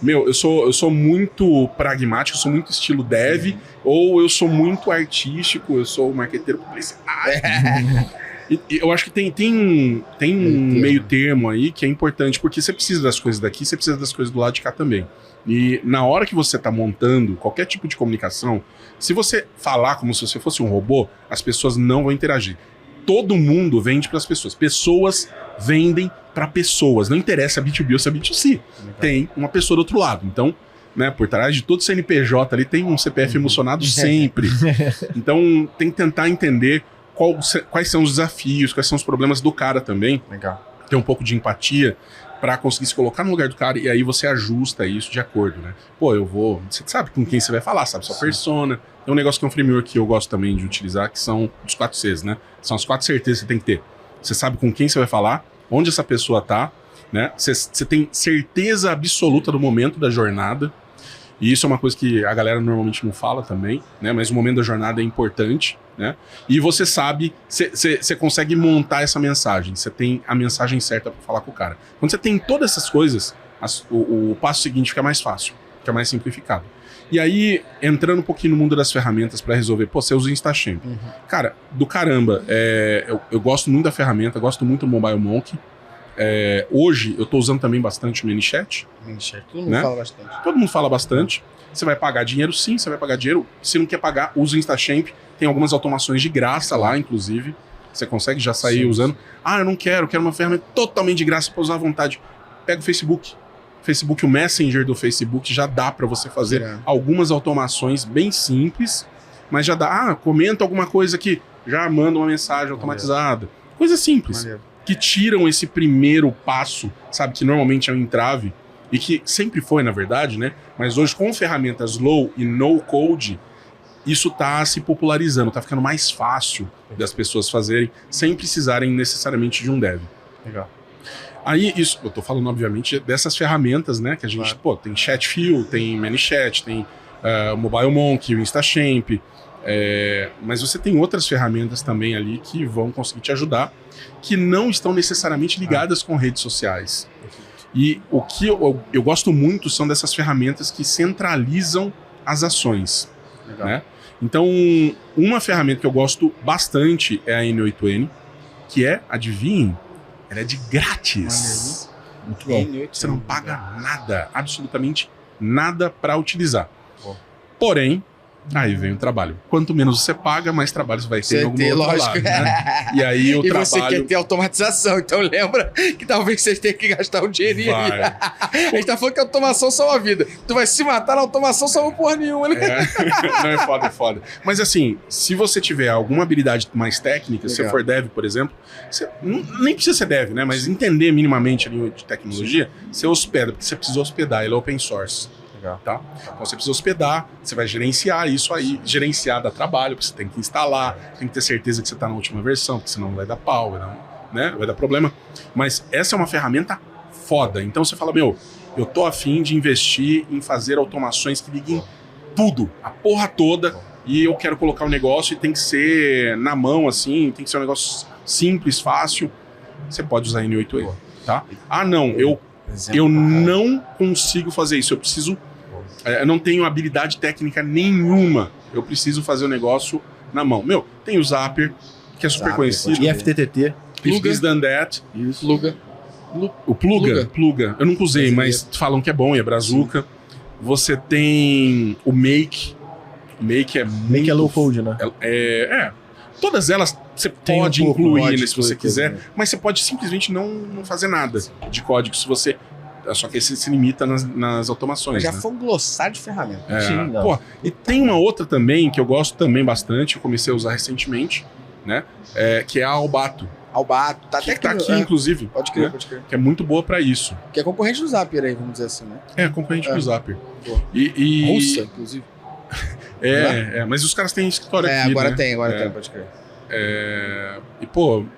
Eu sou muito pragmático, eu sou muito estilo dev, ou eu sou muito artístico, eu sou marqueteiro publicitário. E eu acho que tem um meio termo aí que é importante, porque você precisa das coisas daqui, você precisa das coisas do lado de cá também. E na hora que você está montando qualquer tipo de comunicação, se você falar como se você fosse um robô, as pessoas não vão interagir. Todo mundo vende para as pessoas. Pessoas vendem para pessoas. Não interessa B2B ou se é B2C. Tem uma pessoa do outro lado. Então, né, por trás de todo CNPJ ali tem um CPF emocionado sempre. Então, tem que tentar entender quais são os desafios, quais são os problemas do cara também. Legal. Ter um pouco de empatia para conseguir se colocar no lugar do cara e aí você ajusta isso de acordo, né? Pô, você sabe com quem você vai falar, sabe? Sua persona. Tem um negócio que é um framework que eu gosto também de utilizar, que são os 4 Cs, né? São as 4 certezas que você tem que ter. Você sabe com quem você vai falar, onde essa pessoa tá né? Você tem certeza absoluta do momento da jornada. E isso é uma coisa que a galera normalmente não fala também, né? Mas o momento da jornada é importante, né? E você sabe, você consegue montar essa mensagem. Você tem a mensagem certa para falar com o cara. Quando você tem todas essas coisas, o passo seguinte fica mais fácil, fica mais simplificado. E aí, entrando um pouquinho no mundo das ferramentas para resolver, você usa o InstaShamp. Cara, do caramba, eu gosto muito da ferramenta, gosto muito do Mobile Monkey. Hoje eu tô usando também bastante o ManyChat. Todo mundo fala bastante. Todo mundo fala bastante. Você vai pagar dinheiro, sim, você vai pagar dinheiro. Se não quer pagar, usa o InstaShamp. Tem algumas automações de graça lá, inclusive. Você consegue já sair usando. Eu não quero uma ferramenta totalmente de graça para usar à vontade. Pega o Facebook. O Messenger do Facebook já dá para você fazer algumas automações bem simples, mas já dá. Comenta alguma coisa aqui, já manda uma mensagem automatizada. Coisa simples. Que tiram esse primeiro passo, sabe, que normalmente é um entrave, e que sempre foi, na verdade, né? Mas hoje, com ferramentas low e no code, isso tá se popularizando, tá ficando mais fácil das pessoas fazerem, sem precisarem necessariamente de um dev. Legal. Aí, isso, eu tô falando, obviamente, dessas ferramentas, né? Que a gente, tem Chatfuel, tem ManyChat, tem o Mobile Monkey, o InstaShamp, mas você tem outras ferramentas também ali que vão conseguir te ajudar, que não estão necessariamente ligadas com redes sociais. E o que eu gosto muito são dessas ferramentas que centralizam as ações. Né? Então, uma ferramenta que eu gosto bastante é a N8N, que adivinhem, ela é de grátis. Muito bom. Você não paga nada, absolutamente nada para utilizar. Porém, aí vem o trabalho. Quanto menos você paga, mais trabalho você vai ter em algum outro lado, né? E aí o trabalho... você quer ter automatização, então lembra que talvez você tenha que gastar um dinheirinho ali. A gente tá falando que a automação salva a vida. Tu vai se matar na automação, salva porra nenhuma, né? Não, é foda. Mas assim, se você tiver alguma habilidade mais técnica, se você for dev, por exemplo, você nem precisa ser dev, né? Mas entender minimamente ali de tecnologia, você hospeda, porque você precisa hospedar, ele é open source. Tá? Então você precisa hospedar, você vai gerenciar isso aí, gerenciar dá trabalho, porque você tem que instalar, tem que ter certeza que você está na última versão, porque senão vai dar pau, né? Vai dar problema. Mas essa é uma ferramenta foda. Então você fala, eu tô afim de investir em fazer automações que liguem tudo, a porra toda, e eu quero colocar um negócio e tem que ser na mão, assim, tem que ser um negócio simples, fácil. Você pode usar N8N, tá? Eu não consigo fazer isso, eu não tenho habilidade técnica nenhuma. Eu preciso fazer o negócio na mão. Tem o Zapier, que é super conhecido. E FTTT. This Done That. Isso. O Pluga. Eu nunca usei, mas falam que é bom, e é brazuca. Você tem o Make. O Make é muito... Make é low code, né? Todas elas você pode incluir se você quiser, mas você pode simplesmente não fazer nada de código se você... Só que esse se limita nas automações. Já foi um glossário de ferramentas. E tem uma outra também que eu gosto também bastante, eu comecei a usar recentemente, né? Que é a Albato. Albato, tá até aqui, inclusive. Pode crer. Que é muito boa pra isso. Que é concorrente do Zapier aí, vamos dizer assim, né? Concorrente do Zapier. Russa, inclusive. Mas os caras têm escritório aqui, agora né? tem, pode crer.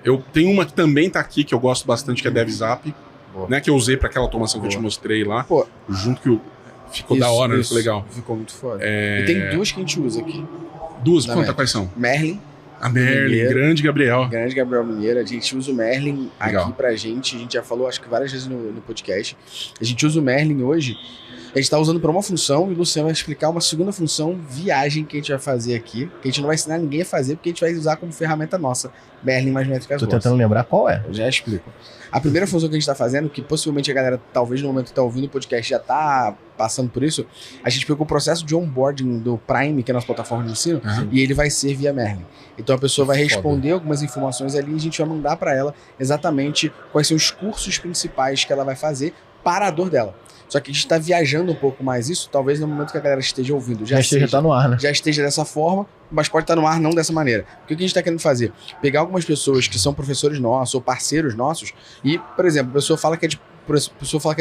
Eu tenho uma que também tá aqui, que eu gosto bastante, que é DevZap. Né, que eu usei para aquela automação que eu te mostrei lá. Junto que ficou da hora, ficou legal. Ficou muito foda. E tem duas que a gente usa aqui. Duas? Quais são? Merlin. A Merlin, grande Gabriel. Grande Gabriel Mineiro. A gente usa o Merlin aqui pra gente. A gente já falou, acho que várias vezes no podcast. A gente usa o Merlin hoje. A gente tá usando para uma função e o Luciano vai explicar uma segunda função, viagem, que a gente vai fazer aqui. Que a gente não vai ensinar ninguém a fazer, porque a gente vai usar como ferramenta nossa. Merlin mais métricas. Tô tentando lembrar qual é. Eu já explico. A primeira função que a gente tá fazendo, que possivelmente a galera, talvez no momento que tá ouvindo o podcast, já tá passando por isso, a gente pegou o processo de onboarding do Prime, que é a nossa plataforma de ensino, e ele vai ser via Merlin. Então a pessoa vai responder algumas informações ali e a gente vai mandar para ela exatamente quais são os cursos principais que ela vai fazer para a dor dela. Só que a gente tá viajando um pouco mais isso, talvez no momento que a galera esteja ouvindo. Já tá no ar, né? Já esteja dessa forma, mas pode estar no ar não dessa maneira. O que a gente tá querendo fazer? Pegar algumas pessoas que são professores nossos ou parceiros nossos e, por exemplo, a pessoa fala que é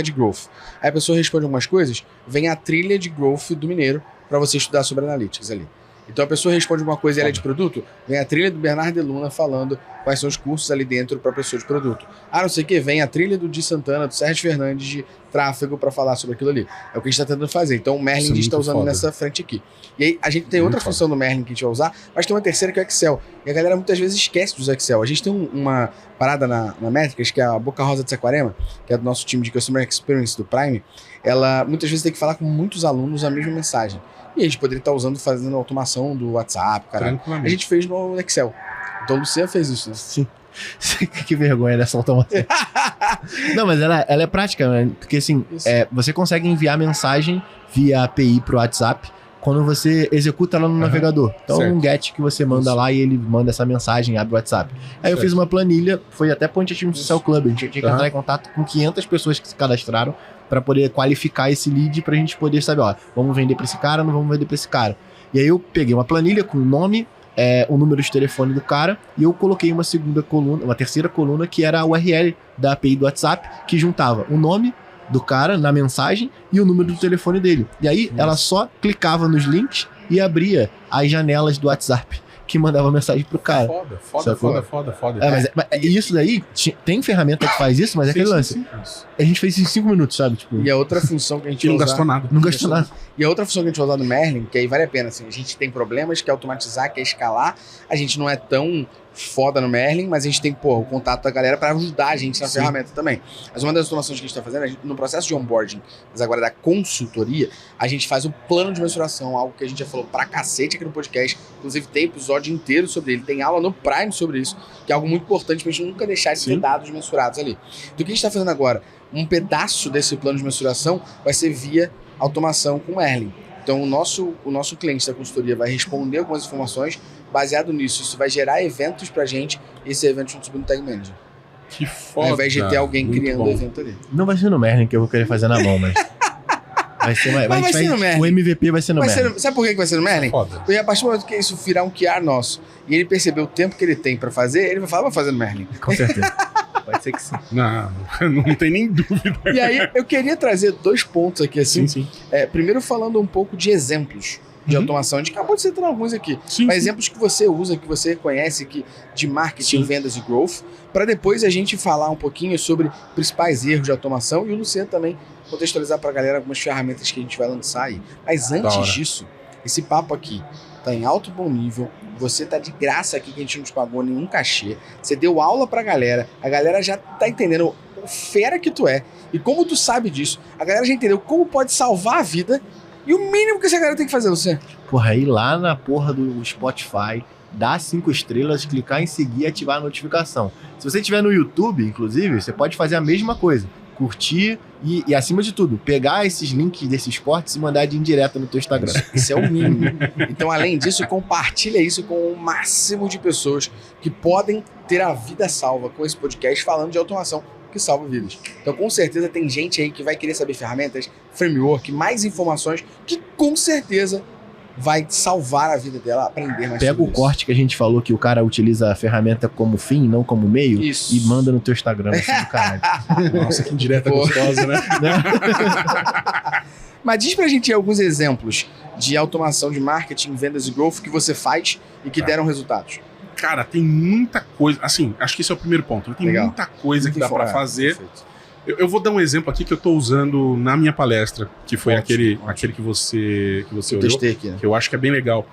de growth. Aí a pessoa responde algumas coisas, vem a trilha de growth do Mineiro para você estudar sobre analytics ali. Então a pessoa responde uma coisa e ela é de produto, vem a trilha do Bernardo de Luna falando quais são os cursos ali dentro para pessoa de produto. Não sei o que, vem a trilha do Di Santana, do Sérgio Fernandes de tráfego para falar sobre aquilo ali. É o que a gente está tentando fazer. Então o Merlin a gente está usando nessa frente aqui. E aí a gente tem outra função do Merlin que a gente vai usar, mas tem uma terceira que é o Excel. E a galera muitas vezes esquece dos Excel. A gente tem uma parada na Métricas, que é a Boca Rosa de Saquarema, que é do nosso time de Customer Experience do Prime. Ela muitas vezes tem que falar com muitos alunos a mesma mensagem. E a gente poderia estar fazendo automação do WhatsApp, cara. A gente fez no Excel. Então o Luciano fez isso, né? Sim. Que vergonha dessa automação. Não, mas ela é prática, né? Porque assim, você consegue enviar mensagem via API pro WhatsApp quando você executa ela no navegador. Então é um GET que você manda lá e ele manda essa mensagem, abre o WhatsApp. Aí eu fiz uma planilha, foi até pro Anti-Time Social Club. A gente tinha que entrar em contato com 500 pessoas que se cadastraram para poder qualificar esse lead pra gente poder saber, ó, vamos vender pra esse cara, não vamos vender pra esse cara. E aí eu peguei uma planilha com o nome, o número de telefone do cara, e eu coloquei uma terceira coluna, que era a URL da API do WhatsApp, que juntava o nome do cara na mensagem e o número do telefone dele. E aí ela só clicava nos links e abria as janelas do WhatsApp que mandava mensagem pro cara. Foda. Mas isso daí, tem ferramenta que faz isso, mas é aquele lance. A gente fez isso em 5 minutos, sabe? Tipo, e a outra função que a gente não gastou nada. Não gastou nada. E a outra função que a gente vai usar no Merlin, que aí vale a pena, assim, a gente tem problemas, quer automatizar, quer escalar, a gente não é tão foda no Merlin, mas a gente tem, o contato da galera para ajudar a gente na ferramenta também. Mas uma das automações que a gente está fazendo, no processo de onboarding, mas agora da consultoria, a gente faz o plano de mensuração, algo que a gente já falou pra cacete aqui no podcast, inclusive tem episódio inteiro sobre ele, tem aula no Prime sobre isso, que é algo muito importante pra gente nunca deixar de ter dados mensurados ali. Do que a gente está fazendo agora? Um pedaço desse plano de mensuração vai ser via automação com o Merlin. Então o nosso cliente da consultoria vai responder algumas informações, baseado nisso, isso vai gerar eventos pra gente, e esses eventos vão subir no Tag Manager. Que foda. Ao invés de ter alguém muito criando o evento ali. Não vai ser no Merlin que eu vou querer fazer na mão, mas... Vai ser no Merlin. O MVP vai ser no Merlin. Sabe por que vai ser no Merlin? Foda. Porque a partir do momento que isso virar um QR nosso, e ele perceber o tempo que ele tem pra fazer, ele vai falar, vou fazer no Merlin. Com certeza. Pode ser que sim. Não tem nem dúvida. E aí, eu queria trazer 2 pontos aqui, assim. Sim. Primeiro falando um pouco de exemplos de automação. A gente acabou de citar alguns aqui. Mas exemplos que você usa, que você conhece de marketing, vendas e growth, para depois a gente falar um pouquinho sobre principais erros de automação e o Luciano também contextualizar para a galera algumas ferramentas que a gente vai lançar aí. Mas antes disso, esse papo aqui tá em alto bom nível, você tá de graça aqui que a gente não te pagou nenhum cachê, você deu aula pra galera, a galera já tá entendendo o fera que tu é e como tu sabe disso, a galera já entendeu como pode salvar a vida e o mínimo que essa galera tem que fazer, Luciano. Porra, ir lá na porra do Spotify, dar 5 estrelas, clicar em seguir e ativar a notificação. Se você estiver no YouTube, inclusive, você pode fazer a mesma coisa. Curtir e acima de tudo, pegar esses links desses cortes e mandar de indireta no teu Instagram. Isso é o mínimo. Então, além disso, compartilha isso com o máximo de pessoas que podem ter a vida salva com esse podcast falando de automação que salva vidas. Então, com certeza, tem gente aí que vai querer saber ferramentas, framework, mais informações, que com certeza vai salvar a vida dela, aprender mais. Pega o corte que a gente falou que o cara utiliza a ferramenta como fim, não como meio, e manda no teu Instagram. Assim, do caralho. Nossa, que indireta gostosa, né? Mas diz pra gente alguns exemplos de automação de marketing, vendas e growth que você faz e que deram resultados. Cara, tem muita coisa. Assim, acho que esse é o primeiro ponto. Tem muita coisa que dá pra fazer. Eu vou dar um exemplo aqui que eu tô usando na minha palestra, que foi aquele que você olhou, aqui, né? que eu acho que é bem legal.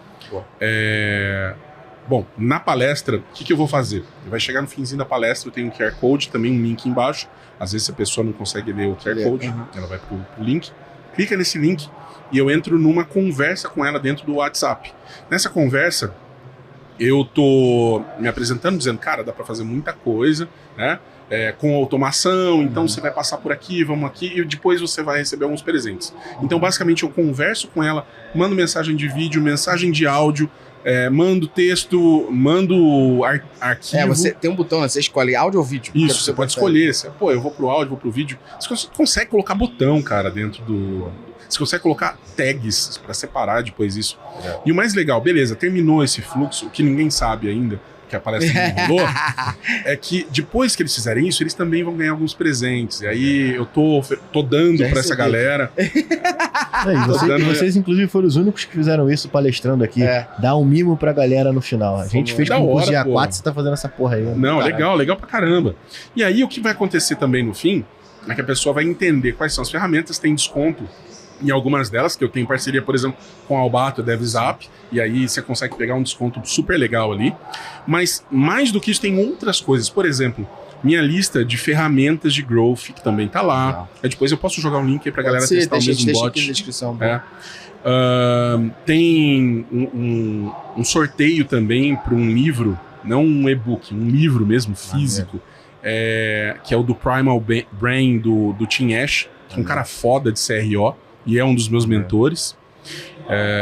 Bom, na palestra, o que eu vou fazer? Vai chegar no finzinho da palestra, eu tenho um QR Code, também um link embaixo. Às vezes a pessoa não consegue ler o QR Code, ela vai pro link, clica nesse link e eu entro numa conversa com ela dentro do WhatsApp. Nessa conversa, eu tô me apresentando, dizendo, cara, dá pra fazer muita coisa, né? Com automação, então você vai passar por aqui, vamos aqui, e depois você vai receber alguns presentes. Então, basicamente, eu converso com ela, mando mensagem de vídeo, mensagem de áudio, mando texto, mando arquivo. Você tem um botão, né? Você escolhe áudio ou vídeo. Isso, você pode escolher. Eu vou pro áudio, vou pro vídeo. Você consegue colocar botão, cara, dentro do... Você consegue colocar tags para separar depois isso. E o mais legal, beleza, terminou esse fluxo, o que ninguém sabe ainda, que a palestra não rolou, é que depois que eles fizerem isso, eles também vão ganhar alguns presentes. E aí eu tô dando para essa galera. Vocês, inclusive, foram os únicos que fizeram isso palestrando aqui. Dá um mimo pra galera no final. A gente fez com o curso de A4, você tá fazendo essa porra aí. Não, legal pra caramba. E aí, o que vai acontecer também no fim é que a pessoa vai entender quais são as ferramentas, tem desconto em algumas delas, que eu tenho parceria, por exemplo, com a Albato, DevZap, e aí você consegue pegar um desconto super legal ali. Mas, mais do que isso, tem outras coisas. Por exemplo, minha lista de ferramentas de growth, que também tá lá. Aí depois eu posso jogar um link aí pra galera testar o mesmo bot. Aqui na descrição. Tem um sorteio também para um livro, não um e-book, um livro mesmo, físico, que é o do Primal Brain, do Tim Ash, que é um cara foda de CRO, e é um dos meus mentores.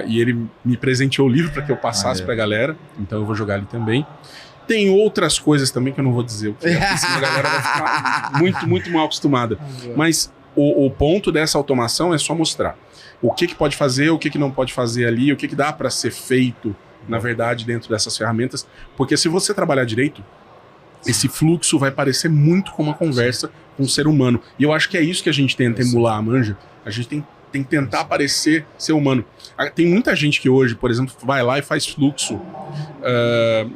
E ele me presenteou o livro para que eu passasse pra galera, então eu vou jogar ali também. Tem outras coisas também que eu não vou dizer o que é, porque senão a galera vai ficar muito, muito mal acostumada. Mas o ponto dessa automação é só mostrar o que pode fazer, o que não pode fazer ali, o que dá para ser feito, na verdade, dentro dessas ferramentas. Porque se você trabalhar direito, esse fluxo vai parecer muito com uma conversa com um ser humano. E eu acho que é isso que a gente tenta emular, manja. A gente tem que tentar parecer ser humano. Tem muita gente que hoje, por exemplo, vai lá e faz fluxo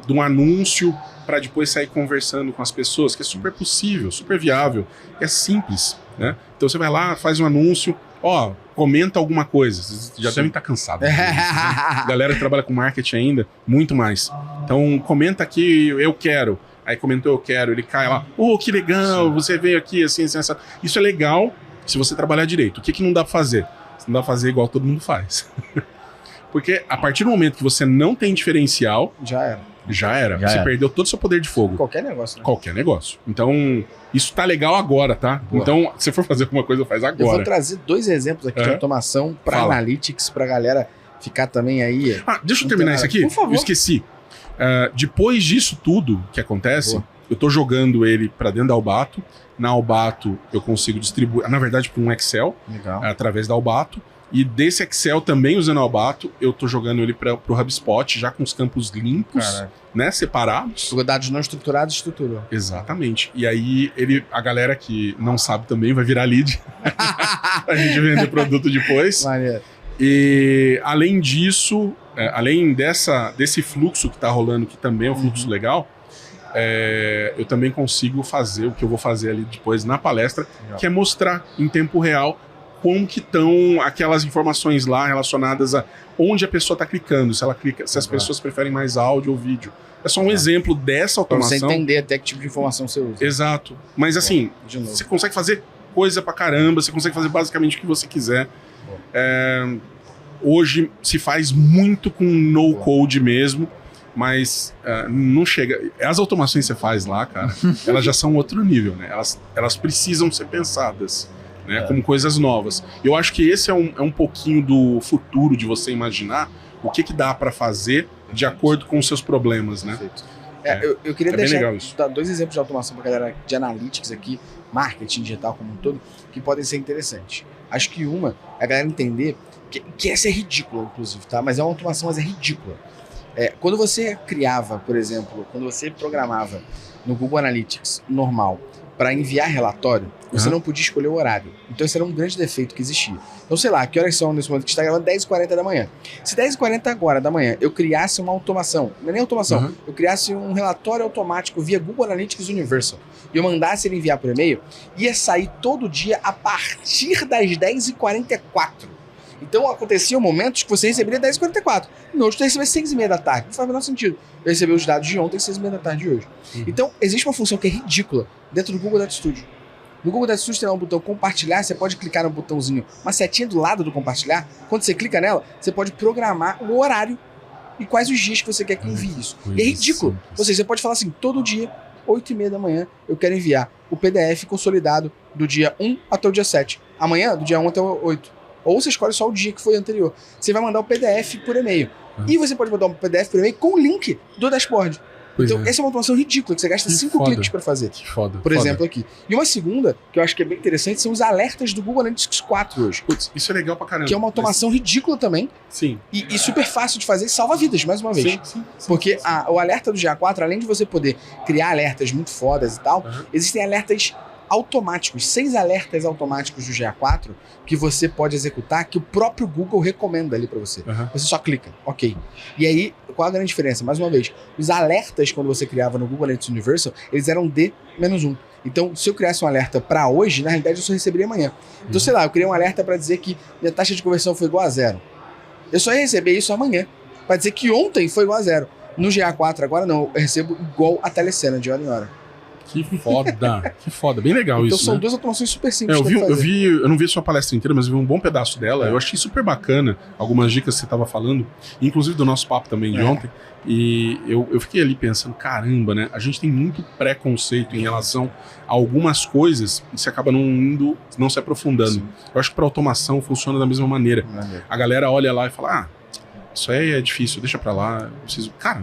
de um anúncio para depois sair conversando com as pessoas, que é super possível, super viável, é simples, né? Então você vai lá, faz um anúncio, comenta alguma coisa. Vocês já devem estar cansados. Galera que trabalha com marketing ainda, muito mais. Então comenta aqui, eu quero. Aí comentou, eu quero, ele cai lá, que legal, você veio aqui, assim, assim, assim. Isso é legal se você trabalhar direito. O que não dá pra fazer? Você não dá pra fazer igual todo mundo faz. Porque a partir do momento que você não tem diferencial... Já era. Você perdeu todo o seu poder de fogo. Qualquer negócio, né? Qualquer negócio. Então, isso tá legal agora, tá? Boa. Então, se for fazer alguma coisa, faz agora. Eu vou trazer 2 exemplos aqui de automação para Analytics, pra galera ficar também aí... Deixa eu terminar isso aqui. Por favor. Eu esqueci. Depois disso tudo que acontece, eu tô jogando ele pra dentro da Albato. Na Albato, eu consigo distribuir, na verdade, para um Excel, através da Albato. E desse Excel também, usando a Albato, eu tô jogando ele pro HubSpot, já com os campos limpos, né, separados. Dados não estruturados, estruturou. Exatamente. E aí, a galera que não sabe também vai virar lead pra gente vender produto depois. Maneiro. E além disso, além desse fluxo que tá rolando, que também é um fluxo legal, eu também consigo fazer o que eu vou fazer ali depois na palestra, que é mostrar em tempo real como que estão aquelas informações lá relacionadas a onde a pessoa está clicando, se ela clica, se as pessoas preferem mais áudio ou vídeo. É só um exemplo dessa automação. Pra você entender até que tipo de informação você usa. Exato. Mas assim, você consegue fazer coisa pra caramba, você consegue fazer basicamente o que você quiser. Hoje se faz muito com no-code mesmo, mas não chega. As automações que você faz lá, cara, elas já são outro nível, né? Elas precisam ser pensadas, né? Como coisas novas. Eu acho que esse é um pouquinho do futuro de você imaginar o que dá para fazer de acordo com os seus problemas, né? Perfeito. Eu queria dar 2 exemplos de automação para galera de analytics aqui, marketing digital como um todo, que podem ser interessantes. Acho que uma é a galera entender que essa é ridícula, inclusive, tá? Mas é uma automação, mas é ridícula. Quando você criava, por exemplo, quando você programava no Google Analytics normal para enviar relatório, você não podia escolher o horário. Então esse era um grande defeito que existia. Então, sei lá, que horas são nesse momento que está gravando? 10h40 da manhã. Se 10h40 agora da manhã eu criasse uma automação, não é nem automação, eu criasse um relatório automático via Google Analytics Universal e eu mandasse ele enviar por e-mail, ia sair todo dia a partir das 10h44. Então aconteciam momentos que você recebia 10h44. No outro você recebia 6h30 da tarde. Não faz o menor sentido. Eu recebi os dados de ontem e 6h30 da tarde de hoje. Então existe uma função que é ridícula dentro do Google Data Studio. No Google Data Studio tem lá um botão compartilhar, você pode clicar no botãozinho, uma setinha do lado do compartilhar. Quando você clica nela, você pode programar o horário e quais os dias que você quer que envie isso. E é ridículo. Ou seja, você pode falar assim, todo dia, 8h30 da manhã, eu quero enviar o PDF consolidado do dia 1 até o dia 7. Amanhã, do dia 1 até o 8. Ou você escolhe só o dia que foi anterior. Você vai mandar o PDF por e-mail. E você pode mandar um PDF por e-mail com o link do dashboard. Então, essa é uma automação ridícula, que você gasta 5 cliques para fazer. Que foda. Por exemplo, aqui. E uma segunda, que eu acho que é bem interessante, são os alertas do Google Analytics 4 hoje. Putz, isso é legal pra caramba. Que é uma automação ridícula também. Sim. E super fácil de fazer e salva vidas, mais uma vez. Sim. Porque o alerta do GA4, além de você poder criar alertas muito fodas e tal, existem alertas automáticos, 6 alertas automáticos do GA4 que você pode executar, que o próprio Google recomenda ali para você. Você só clica, ok. E aí, qual a grande diferença? Mais uma vez, os alertas quando você criava no Google Analytics Universal, eles eram D-1. Então, se eu criasse um alerta para hoje, na realidade eu só receberia amanhã. Então, sei lá, eu criei um alerta para dizer que minha taxa de conversão foi igual a 0. Eu só ia receber isso amanhã, para dizer que ontem foi igual a 0. No GA4 agora não, eu recebo igual a telecena de hora em hora. Que foda, que foda. Bem legal então, isso, são né? duas automações super simples. Eu não vi a sua palestra inteira, mas eu vi um bom pedaço dela. Eu achei super bacana algumas dicas que você estava falando, inclusive do nosso papo também de ontem. E eu fiquei ali pensando, caramba, né? A gente tem muito preconceito em relação a algumas coisas e você acaba não se aprofundando. Sim. Eu acho que para automação funciona da mesma maneira. A galera olha lá e fala, isso aí é difícil, deixa pra lá, eu preciso... Cara,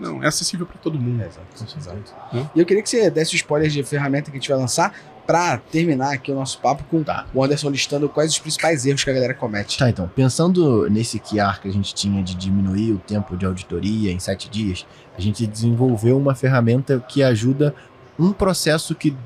não, é acessível pra todo mundo. Exato. E eu queria que você desse o spoiler de ferramenta que a gente vai lançar pra terminar aqui o nosso papo com o Anderson listando quais os principais erros que a galera comete. Tá, então, pensando nesse QR que a gente tinha de diminuir o tempo de auditoria em 7 dias, a gente desenvolveu uma ferramenta que ajuda um processo que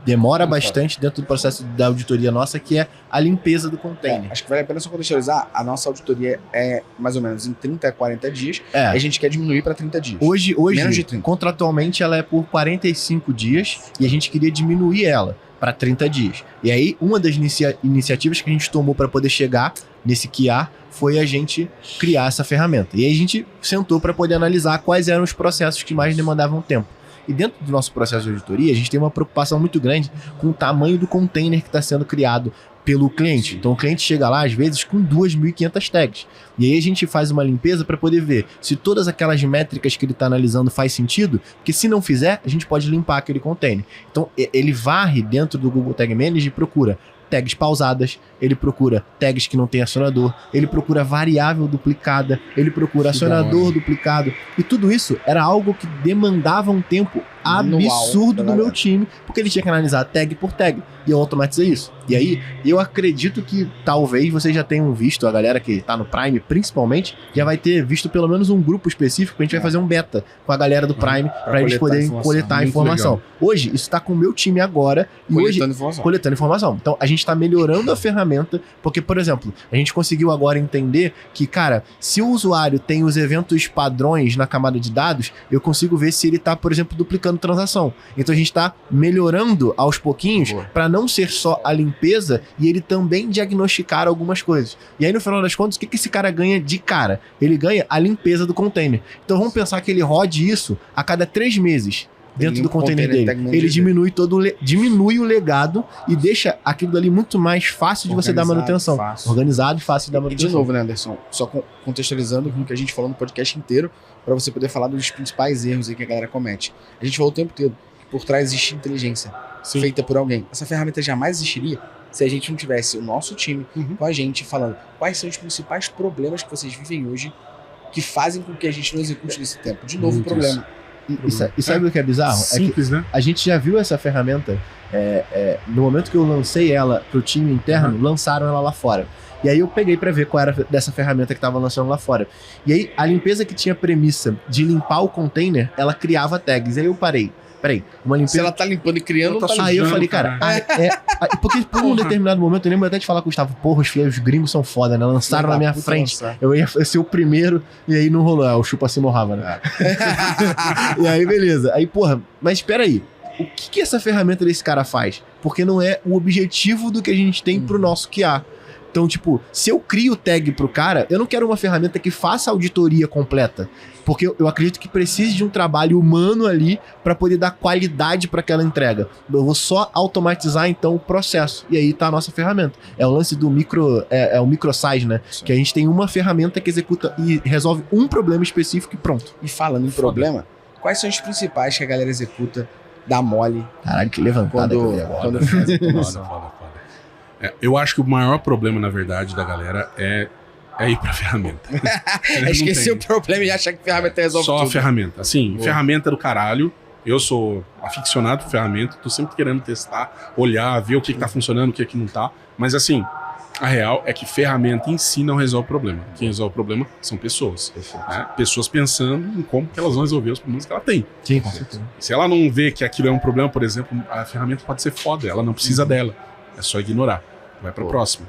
demora bastante dentro do processo da auditoria nossa, que é a limpeza do container. Acho que vale a pena só contextualizar, a nossa auditoria é mais ou menos em 30 a 40 dias, a gente quer diminuir para 30 dias. Hoje menos de 30. Contratualmente, ela é por 45 dias e a gente queria diminuir ela para 30 dias. E aí, uma das iniciativas que a gente tomou para poder chegar nesse QR foi a gente criar essa ferramenta. E aí a gente sentou para poder analisar quais eram os processos que mais demandavam tempo. E dentro do nosso processo de auditoria, a gente tem uma preocupação muito grande com o tamanho do container que está sendo criado pelo cliente. Então o cliente chega lá, às vezes, com 2.500 tags. E aí a gente faz uma limpeza para poder ver se todas aquelas métricas que ele está analisando faz sentido, porque se não fizer, a gente pode limpar aquele container. Então ele varre dentro do Google Tag Manager e procura tags pausadas, ele procura tags que não tem acionador, ele procura variável duplicada, ele procura acionador duplicado, e tudo isso era algo que demandava um tempo absurdo do meu time, porque ele tinha que analisar tag por tag, e eu automatizei isso. E aí, eu acredito que talvez vocês já tenham visto, a galera que tá no Prime, principalmente, já vai ter visto pelo menos um grupo específico, a gente vai fazer um beta com a galera do Prime, para eles poderem coletar informação. Legal. Hoje, isso tá com o meu time agora, e coletando informação. Então, a gente tá melhorando a ferramenta, porque, por exemplo, a gente conseguiu agora entender que, cara, se o usuário tem os eventos padrões na camada de dados, eu consigo ver se ele tá, por exemplo, duplicando transação. Então, a gente tá melhorando aos pouquinhos para não ser só a limpeza e ele também diagnosticar algumas coisas. E aí, no final das contas, o que esse cara ganha de cara? Ele ganha a limpeza do container. Então, vamos pensar que ele rode isso a cada 3 meses. Dentro do container dele. Ele diminui o legado e deixa aquilo dali muito mais fácil de você dar manutenção. Organizado e fácil de dar manutenção. E de novo, né, Anderson? Só contextualizando com o que a gente falou no podcast inteiro, para você poder falar dos principais erros aí que a galera comete. A gente falou o tempo todo que por trás existe inteligência feita por alguém. Essa ferramenta jamais existiria se a gente não tivesse o nosso time com a gente falando quais são os principais problemas que vocês vivem hoje que fazem com que a gente não execute nesse tempo. De novo, o problema. E sabe o que é bizarro? Simples, né? A gente já viu essa ferramenta, no momento que eu lancei ela pro time interno, lançaram ela lá fora. E aí eu peguei pra ver qual era dessa ferramenta que tava lançando lá fora. E aí a limpeza que tinha premissa de limpar o container, ela criava tags. E aí eu parei. Peraí, uma limpeza... Se ela tá limpando e criando, tá aí eu falei, cara... porque por um determinado momento, eu lembro até de falar com o Gustavo, porra, os gringos são foda, né? Lançaram na minha frente. Eu ia ser o primeiro, e aí não rolou. O chupa se morrava, né? E aí, beleza. Aí, porra, mas espera aí. O que essa ferramenta desse cara faz? Porque não é o objetivo do que a gente tem pro nosso QA. Então, tipo, se eu crio tag pro cara, eu não quero uma ferramenta que faça auditoria completa. Porque eu acredito que precise de um trabalho humano ali para poder dar qualidade para aquela entrega. Eu vou só automatizar, então, o processo. E aí tá a nossa ferramenta. É o lance do o microsize, né? Sim. Que a gente tem uma ferramenta que executa e resolve um problema específico e pronto. E falando em problema, quais são os principais que a galera executa da mole? Caralho, que levantada quando faz automação. Eu acho que o maior problema, na verdade, da galera é ir pra ferramenta. Esqueci o problema e achar que ferramenta resolve só tudo. Só a ferramenta. Assim, ferramenta do caralho. Eu sou aficionado por ferramenta, tô sempre querendo testar, olhar, ver o que tá funcionando, o que não tá. Mas assim, A real é que ferramenta em si não resolve o problema. Quem resolve o problema são pessoas. Né? Pessoas pensando em como que elas vão resolver os problemas que ela tem. Sim, com certeza. Se ela não vê que aquilo é um problema, por exemplo, a ferramenta pode ser foda, ela não precisa dela. É só ignorar. Vai para a próxima.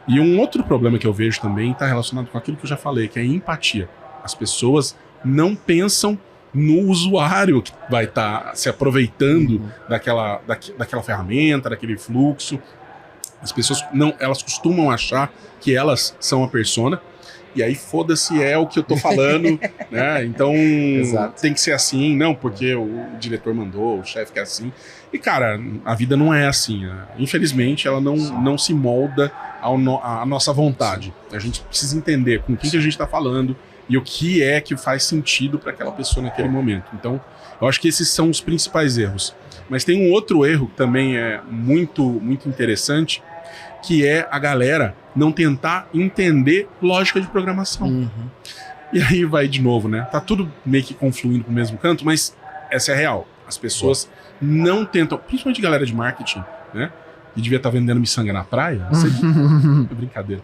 E um outro problema que eu vejo também está relacionado com aquilo que eu já falei, que é a empatia. As pessoas não pensam no usuário que vai estar se aproveitando daquela ferramenta, daquele fluxo. As pessoas elas costumam achar que elas são a persona, e aí foda-se é o que eu tô falando, né? Então tem que ser assim, não, porque o diretor mandou, o chefe quer assim. E cara, a vida não é assim. Infelizmente, ela não se molda à nossa vontade. A gente precisa entender com quem que a gente tá falando e o que é que faz sentido para aquela pessoa naquele momento. Então, eu acho que esses são os principais erros. Mas tem um outro erro que também é muito, muito interessante, que é a galera não tentar entender lógica de programação. E aí vai de novo, né? Tá tudo meio que confluindo pro mesmo canto, mas essa é a real. As pessoas não tentam, principalmente galera de marketing, né? Que devia estar vendendo miçanga na praia. Não sei. É brincadeira.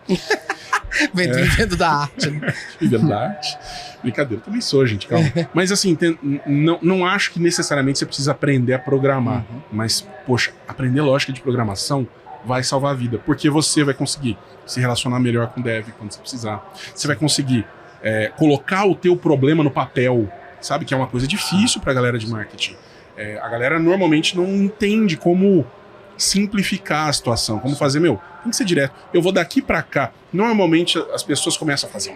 Vivendo da arte. Né? Vivendo da arte. Brincadeira, também sou, gente, calma. Mas assim, não acho que necessariamente você precisa aprender a programar. Mas, poxa, aprender lógica de programação vai salvar a vida. Porque você vai conseguir se relacionar melhor com o dev quando você precisar. Você vai conseguir colocar o teu problema no papel, sabe? Que é uma coisa difícil pra galera de marketing. A galera normalmente não entende como simplificar a situação, como fazer, tem que ser direto. Eu vou daqui pra cá. Normalmente as pessoas começam a fazer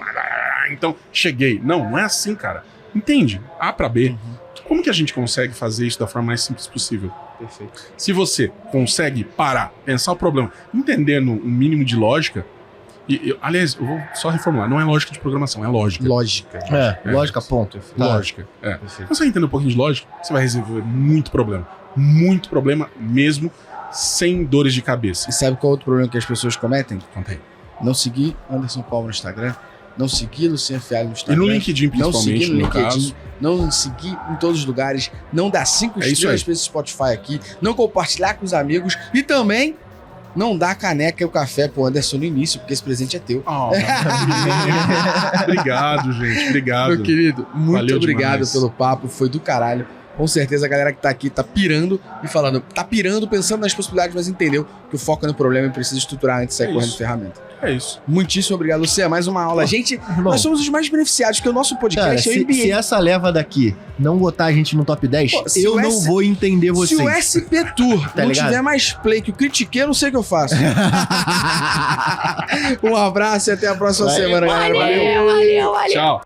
então, cheguei. Não é assim, cara. Entende? A pra B. Como que a gente consegue fazer isso da forma mais simples possível? Perfeito. Se você consegue parar, pensar o problema, entendendo um mínimo de lógica, aliás, eu vou só reformular, não é lógica de programação, é lógica. Lógica, lógica, ponto. Lógica, Se você entender um pouquinho de lógica, você vai resolver muito problema mesmo, sem dores de cabeça. E sabe qual é outro problema que as pessoas cometem? Conta aí. Não seguir Anderson Paulo no Instagram, não seguir Luciano Fialho no Instagram. E no LinkedIn, principalmente, não seguir no LinkedIn, caso. não seguir em todos os lugares, não dar 5 estrelas para esse Spotify aqui, não compartilhar com os amigos e também não dar a caneca e o café pro Anderson no início, porque esse presente é teu. Obrigado, gente. Obrigado. Meu querido, muito Valeu obrigado demais. pelo papo, foi do caralho. Com certeza a galera que tá aqui tá pirando e falando, pensando nas possibilidades, mas entendeu que o foco é no problema e precisa estruturar antes de sair correndo ferramenta. É isso. Muitíssimo obrigado, Luciano. Mais uma aula. Gente, nós somos os mais beneficiados, porque o nosso podcast é o MBA. Se essa leva daqui não botar a gente no top 10, eu não vou entender vocês. Se o SP Tour Tá não ligado? tiver mais play que o critiquei, eu não sei o que eu faço. Um abraço e até a próxima semana, galera. Valeu. Tchau.